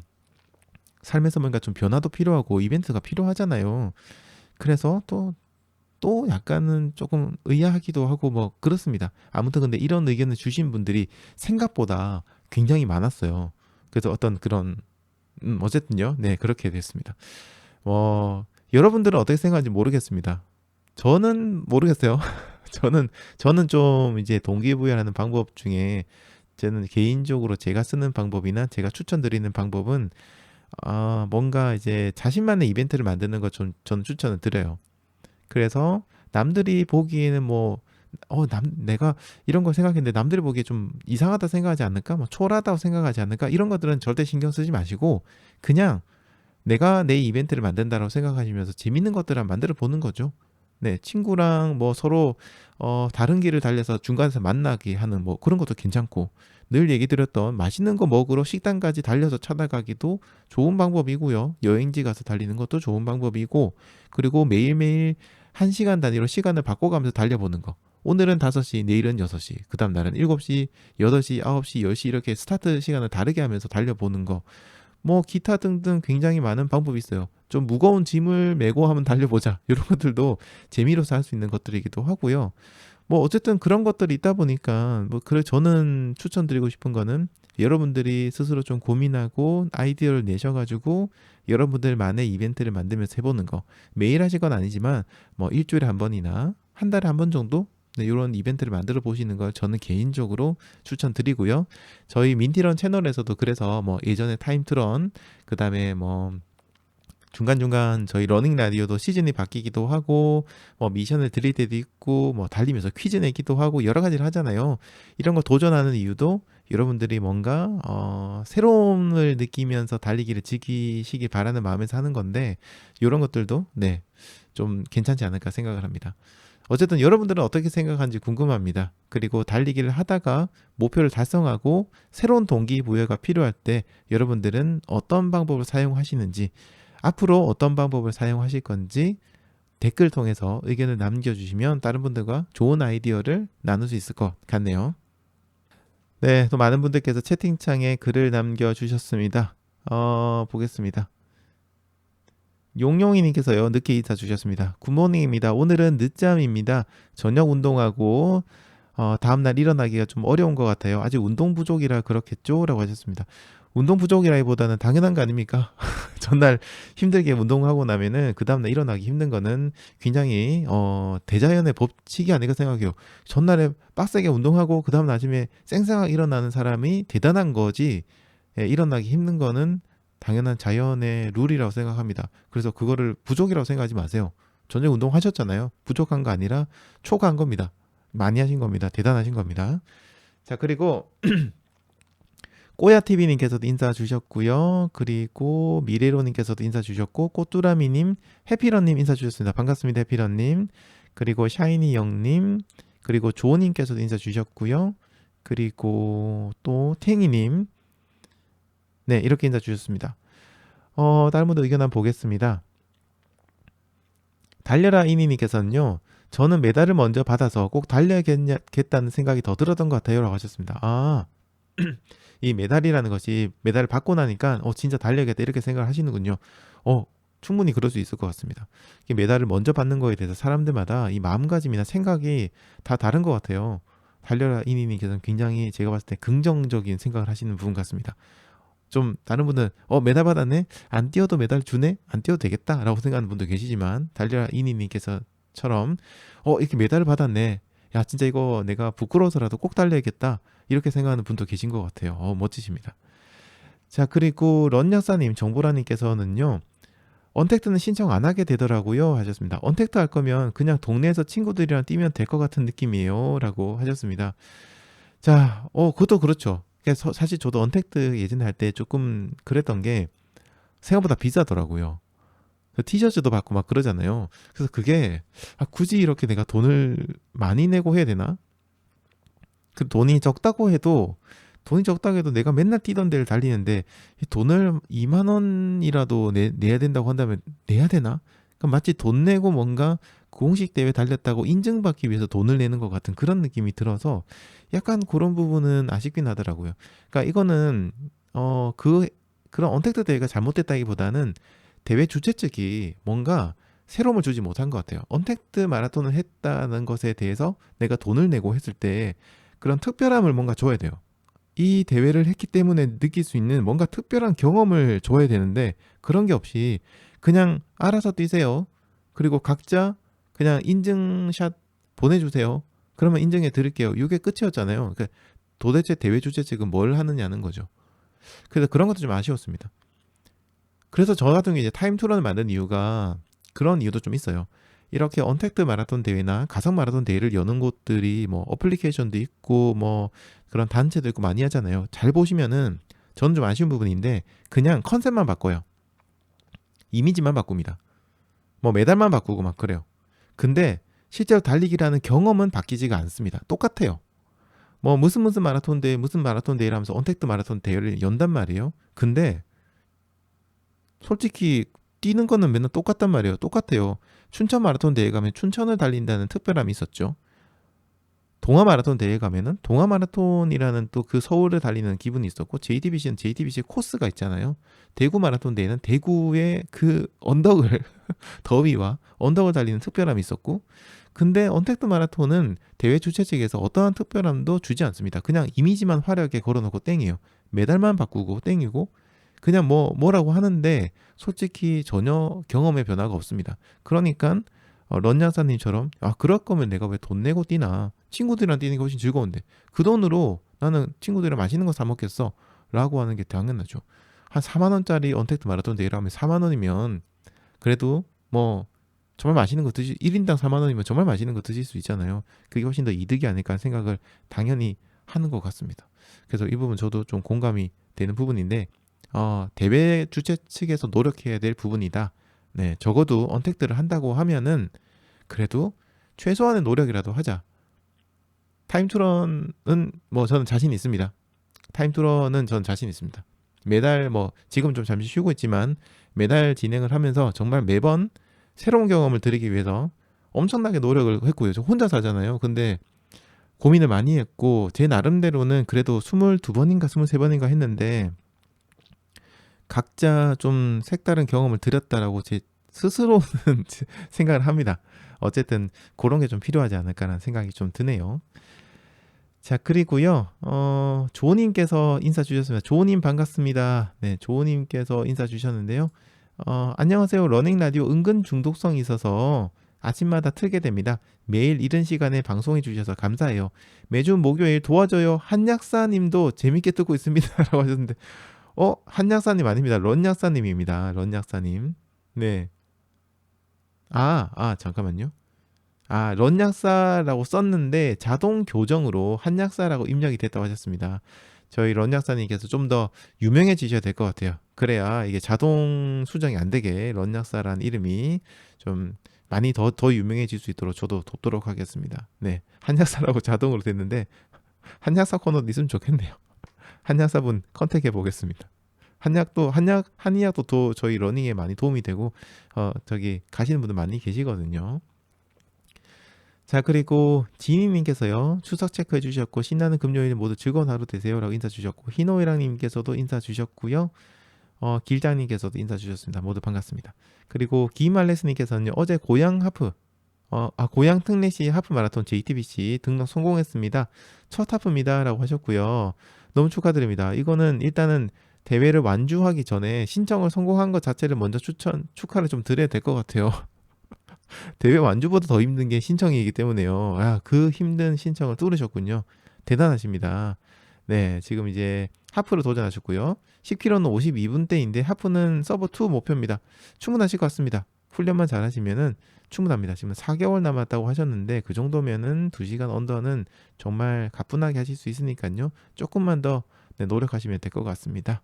삶에서 뭔가 좀 변화도 필요하고 이벤트가 필요하잖아요. 그래서 또 약간은 조금 의아하기도 하고 뭐 그렇습니다. 아무튼 근데 이런 의견을 주신 분들이 생각보다 굉장히 많았어요. 그래서 어떤 그런 어쨌든요. 네, 그렇게 됐습니다. 여러분들은 어떻게 생각하는지 모르겠습니다. 저는 모르겠어요. 저는 좀 이제 동기부여하는 방법 중에 저는 개인적으로 제가 쓰는 방법이나 제가 추천드리는 방법은 뭔가 이제 자신만의 이벤트를 만드는 것 저는 추천을 드려요. 그래서 남들이 보기에는 내가 이런 걸 생각했는데 남들이 보기에 좀 이상하다 생각하지 않을까? 뭐 초라하다고 생각하지 않을까? 이런 것들은 절대 신경 쓰지 마시고 그냥 내가 내 이벤트를 만든다라고 생각하시면서 재밌는 것들을 만들어 보는 거죠. 네, 친구랑 뭐 서로 다른 길을 달려서 중간에서 만나게 하는 뭐 그런 것도 괜찮고 늘 얘기 드렸던 맛있는 거 먹으러 식당까지 달려서 찾아가기도 좋은 방법이고요. 여행지 가서 달리는 것도 좋은 방법이고 그리고 매일매일 1시간 단위로 시간을 바꿔가면서 달려보는 거. 오늘은 5시, 내일은 6시, 그 다음 날은 7시, 8시, 9시, 10시 이렇게 스타트 시간을 다르게 하면서 달려보는 거. 뭐 기타 등등 굉장히 많은 방법이 있어요. 좀 무거운 짐을 메고 한번 달려보자. 이런 것들도 재미로서 할 수 있는 것들이기도 하고요. 뭐 어쨌든 그런 것들이 있다 보니까 그래 저는 추천드리고 싶은 거는 여러분들이 스스로 좀 고민하고 아이디어를 내셔가지고 여러분들만의 이벤트를 만들면서 해보는 거. 매일 하실 건 아니지만 뭐 일주일에 한 번이나 한 달에 한 번 정도 네, 이런 이벤트를 만들어 보시는 걸 저는 개인적으로 추천드리고요. 저희 민티런 채널에서도 그래서 뭐 예전에 타임트런 그다음에 뭐 중간중간 저희 러닝 라디오도 시즌이 바뀌기도 하고 뭐 미션을 드릴 때도 있고 뭐 달리면서 퀴즈 내기도 하고 여러 가지를 하잖아요. 이런 거 도전하는 이유도 여러분들이 뭔가 새로움을 느끼면서 달리기를 즐기시길 바라는 마음에서 하는 건데 이런 것들도 네, 좀 괜찮지 않을까 생각을 합니다. 어쨌든 여러분들은 어떻게 생각하는지 궁금합니다. 그리고 달리기를 하다가 목표를 달성하고 새로운 동기부여가 필요할 때 여러분들은 어떤 방법을 사용하시는지 앞으로 어떤 방법을 사용하실 건지 댓글 통해서 의견을 남겨주시면 다른 분들과 좋은 아이디어를 나눌 수 있을 것 같네요. 네, 또 많은 분들께서 채팅창에 글을 남겨주셨습니다. 보겠습니다. 용용이님께서요, 늦게 인사 주셨습니다. 굿모닝입니다. 오늘은 늦잠입니다. 저녁 운동하고 다음날 일어나기가 좀 어려운 것 같아요. 아직 운동 부족이라 그렇겠죠? 라고 하셨습니다. 운동 부족이라기보다는 당연한 거 아닙니까? 전날 힘들게 운동하고 나면은 그 다음날 일어나기 힘든 거는 굉장히 대자연의 법칙이 아닐까 생각해요. 전날에 빡세게 운동하고 그 다음날 아침에 쌩쌩하게 일어나는 사람이 대단한 거지 일어나기 힘든 거는 당연한 자연의 룰이라고 생각합니다. 그래서 그거를 부족이라고 생각하지 마세요. 저녁 운동 하셨잖아요. 부족한 거 아니라 초과한 겁니다. 많이 하신 겁니다. 대단하신 겁니다. 자, 그리고 꼬야TV님께서도 인사 주셨고요. 그리고 미래로님께서도 인사 주셨고, 꽃두라미님, 해피런님 인사 주셨습니다. 반갑습니다. 해피런님. 그리고 샤이니 영님, 그리고 조님께서도 인사 주셨고요. 그리고 또 탱이님, 네, 이렇게 인사 주셨습니다. 다른 분들 의견 한번 보겠습니다. 달려라 이니님께서는요, 저는 메달을 먼저 받아서 꼭 달려야겠다는 생각이 더 들었던 것 같아요. 라고 하셨습니다. 이 메달이라는 것이 메달을 받고 나니까 진짜 달려야겠다 이렇게 생각을 하시는군요. 충분히 그럴 수 있을 것 같습니다. 이 메달을 먼저 받는 거에 대해서 사람들마다 이 마음가짐이나 생각이 다 다른 것 같아요. 달려라 이니님께서는 굉장히 제가 봤을 때 긍정적인 생각을 하시는 분 같습니다. 좀 다른 분은 메달 받았네? 안 뛰어도 메달 주네? 안 뛰어도 되겠다 라고 생각하는 분도 계시지만 달려라 이니님께서처럼 이렇게 메달을 받았네, 야 진짜 이거 내가 부끄러워서라도 꼭 달려야겠다 이렇게 생각하는 분도 계신 것 같아요. 멋지십니다. 자, 그리고 런약사님 정보라님께서는요, 언택트는 신청 안 하게 되더라고요 하셨습니다. 언택트 할 거면 그냥 동네에서 친구들이랑 뛰면 될 것 같은 느낌이에요 라고 하셨습니다. 자, 그것도 그렇죠. 사실 저도 언택트 예전에 할 때 조금 그랬던 게 생각보다 비싸더라고요. 티셔츠도 받고 막 그러잖아요. 그래서 그게 굳이 이렇게 내가 돈을 많이 내고 해야 되나? 그 돈이 적다고 해도 내가 맨날 뛰던 데를 달리는데 돈을 2만 원이라도 내야 된다고 한다면 내야 되나? 그러니까 마치 돈 내고 뭔가 공식 대회 달렸다고 인증받기 위해서 돈을 내는 것 같은 그런 느낌이 들어서 약간 그런 부분은 아쉽긴 하더라고요. 그러니까 이거는 그 그런 언택트 대회가 잘못됐다기보다는 대회 주최 측이 뭔가 새로움을 주지 못한 것 같아요. 언택트 마라톤을 했다는 것에 대해서 내가 돈을 내고 했을 때 그런 특별함을 뭔가 줘야 돼요. 이 대회를 했기 때문에 느낄 수 있는 뭔가 특별한 경험을 줘야 되는데 그런 게 없이 그냥 알아서 뛰세요. 그리고 각자 그냥 인증샷 보내주세요. 그러면 인정해 드릴게요. 이게 끝이었잖아요. 그러니까 도대체 대회 주최 측은 뭘 하느냐는 거죠. 그래서 그런 것도 좀 아쉬웠습니다. 그래서 저 같은 경우에 이제 타임투런을 만든 이유가 그런 이유도 좀 있어요. 이렇게 언택트 마라톤 대회나 가상 마라톤 대회를 여는 곳들이 뭐 어플리케이션도 있고 뭐 그런 단체도 있고 많이 하잖아요. 잘 보시면은 저는 좀 아쉬운 부분인데 그냥 컨셉만 바꿔요. 이미지만 바꿉니다. 뭐 메달만 바꾸고 막 그래요. 근데 실제로 달리기라는 경험은 바뀌지가 않습니다. 똑같아요. 뭐 무슨 마라톤 대회 무슨 마라톤 대회를 하면서 언택트 마라톤 대회를 연단 말이에요. 근데 솔직히 뛰는 거는 맨날 똑같단 말이에요. 똑같아요. 춘천 마라톤 대회 가면 춘천을 달린다는 특별함이 있었죠. 동아 마라톤 대회 가면은 동아 마라톤이라는 또 그 서울을 달리는 기분이 있었고 JTBC는 JTBC 코스가 있잖아요. 대구 마라톤 대회는 대구의 그 언덕을 더위와 언덕을 달리는 특별함이 있었고 근데 언택트 마라톤은 대회 주최 측에서 어떠한 특별함도 주지 않습니다. 그냥 이미지만 화려하게 걸어놓고 땡이에요. 메달만 바꾸고 땡이고 그냥 뭐라고 하는데 솔직히 전혀 경험의 변화가 없습니다. 그러니까 런야사님처럼 그럴 거면 내가 왜 돈 내고 뛰나 친구들이랑 뛰는 게 훨씬 즐거운데 그 돈으로 나는 친구들이랑 맛있는 거 사 먹겠어 라고 하는 게 당연하죠. 한 4만 원짜리 언택트 마라톤 대회를 하면 4만 원이면 그래도 뭐 정말 맛있는 거 1인당 4만 원이면 정말 맛있는 거 드실 수 있잖아요. 그게 훨씬 더 이득이 아닐까 생각을 당연히 하는 것 같습니다. 그래서 이 부분 저도 좀 공감이 되는 부분인데 대회 주최 측에서 노력해야 될 부분이다. 네, 적어도 언택트를 한다고 하면은 그래도 최소한의 노력이라도 하자. 타임투런은 뭐 저는 자신 있습니다. 타임투런은 저는 자신 있습니다. 매달 뭐 지금 좀 잠시 쉬고 있지만 매달 진행을 하면서 정말 매번 새로운 경험을 드리기 위해서 엄청나게 노력을 했고요. 저 혼자 사잖아요. 근데 고민을 많이 했고 제 나름대로는 그래도 22번인가 23번인가 했는데 각자 좀 색다른 경험을 드렸다라고 제 스스로는 생각을 합니다. 어쨌든 그런 게 좀 필요하지 않을까라는 생각이 좀 드네요. 자, 그리고요, 조님께서 인사 주셨습니다. 조님 반갑습니다. 네, 조님께서 인사 주셨는데요. 안녕하세요. 러닝 라디오 은근 중독성이 있어서 아침마다 틀게 됩니다. 매일 이른 시간에 방송해 주셔서 감사해요. 매주 목요일 도와줘요. 한약사님도 재밌게 듣고 있습니다. 라고 하셨는데, 한약사님 아닙니다. 런약사님입니다. 런약사님. 네. 잠깐만요. 런약사라고 썼는데 자동 교정으로 한약사라고 입력이 됐다고 하셨습니다. 저희 런약사님께서 좀 더 유명해지셔야 될 것 같아요. 그래야 이게 자동 수정이 안 되게 런약사라는 이름이 좀 많이 더 유명해질 수 있도록 저도 돕도록 하겠습니다. 네. 한약사라고 자동으로 됐는데 한약사 코너도 있으면 좋겠네요. 한약사분 컨택해 보겠습니다. 한의학도 저희 러닝에 많이 도움이 되고 저기 가시는 분들 많이 계시거든요. 자, 그리고 지니님께서요 추석 체크해 주셨고 신나는 금요일 모두 즐거운 하루 되세요 라고 인사 주셨고 희노애랑님께서도 인사 주셨고요. 길장님께서도 인사 주셨습니다. 모두 반갑습니다. 그리고 김알레스님께서는요 어제 고양 하프 고양 특례시 하프 마라톤 JTBC 등록 성공했습니다. 첫 하프입니다 라고 하셨고요. 너무 축하드립니다. 이거는 일단은 대회를 완주하기 전에 신청을 성공한 것 자체를 먼저 축하를 좀 드려야 될 것 같아요. 대회 완주보다 더 힘든 게 신청이기 때문에요. 그 힘든 신청을 뚫으셨군요. 대단하십니다. 네, 지금 이제 하프로 도전하셨고요. 10km는 52분대인데 하프는 서버 2 목표입니다. 충분하실 것 같습니다. 훈련만 잘하시면은 충분합니다. 지금 4개월 남았다고 하셨는데 그 정도면은 2시간 언더는 정말 가뿐하게 하실 수 있으니까요. 조금만 더 노력하시면 될 것 같습니다.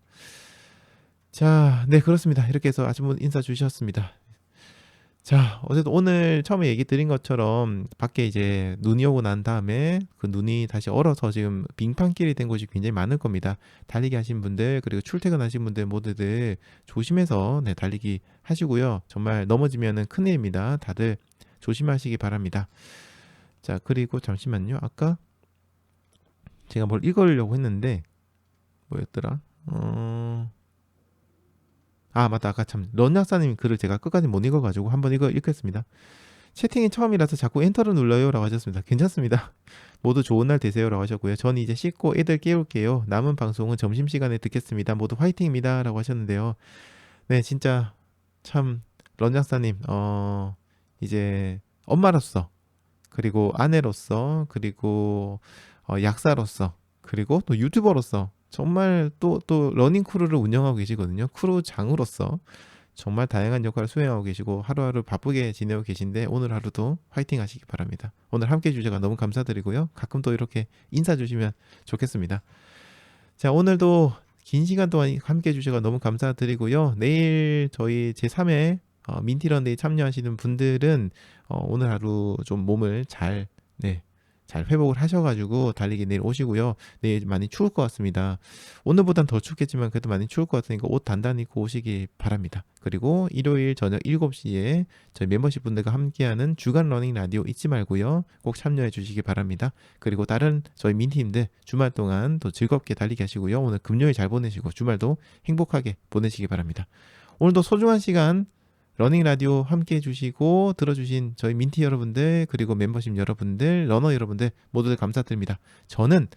자, 네, 그렇습니다. 이렇게 해서 아주분 인사 주셨습니다. 자, 어쨌든 오늘 처음에 얘기 드린 것처럼 밖에 이제 눈이 오고 난 다음에 그 눈이 다시 얼어서 지금 빙판길이 된 곳이 굉장히 많을 겁니다. 달리기 하신 분들 그리고 출퇴근하신 분들 모두들 조심해서 달리기 하시고요. 정말 넘어지면은 큰일입니다. 다들 조심하시기 바랍니다. 자, 그리고 잠시만요. 아까 제가 뭘 읽으려고 했는데 뭐였더라? 아 맞다, 아까 참 런약사님 글을 제가 끝까지 못 읽어가지고 한번 이거 읽겠습니다. 채팅이 처음이라서 자꾸 엔터를 눌러요 라고 하셨습니다. 괜찮습니다. 모두 좋은 날 되세요 라고 하셨고요. 전 이제 씻고 애들 깨울게요. 남은 방송은 점심시간에 듣겠습니다. 모두 화이팅입니다 라고 하셨는데요. 네, 진짜 참 런장사님 이제 엄마로서, 그리고 아내로서, 그리고 약사로서, 그리고 또 유튜버로서 정말 또 러닝 크루를 운영하고 계시거든요. 크루장으로서 정말 다양한 역할을 수행하고 계시고 하루하루 바쁘게 지내고 계신데 오늘 하루도 화이팅 하시기 바랍니다. 오늘 함께 해주셔서 너무 감사드리고요. 가끔 또 이렇게 인사 주시면 좋겠습니다. 자, 오늘도 긴 시간 동안 함께 해주셔서 너무 감사드리고요. 내일 저희 제3회 민티런데이 참여하시는 분들은 오늘 하루 좀 몸을 잘 회복을 하셔가지고 달리기 내일 오시고요. 내일 많이 추울 것 같습니다. 오늘보단 더 춥겠지만 그래도 많이 추울 것 같으니까 옷 단단히 입고 오시기 바랍니다. 그리고 일요일 저녁 7시에 저희 멤버십 분들과 함께하는 주간 러닝 라디오 잊지 말고요. 꼭 참여해 주시기 바랍니다. 그리고 다른 저희 민티님들 주말 동안 또 즐겁게 달리기 하시고요. 오늘 금요일 잘 보내시고 주말도 행복하게 보내시기 바랍니다. 오늘도 소중한 시간 러닝 라디오 함께 해주시고 들어주신 저희 민티 여러분들, 그리고 멤버십 여러분들, 러너 여러분들 모두들 감사드립니다. 저는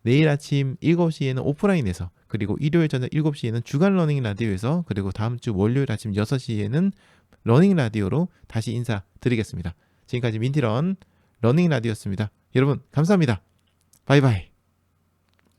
내일 아침 7시에는 오프라인에서, 그리고 일요일 저녁 7시에는 주간 러닝 라디오에서, 그리고 다음 주 월요일 아침 6시에는 러닝 라디오로 다시 인사드리겠습니다. 지금까지 민티런 러닝 라디오였습니다. 여러분 감사합니다. 바이바이.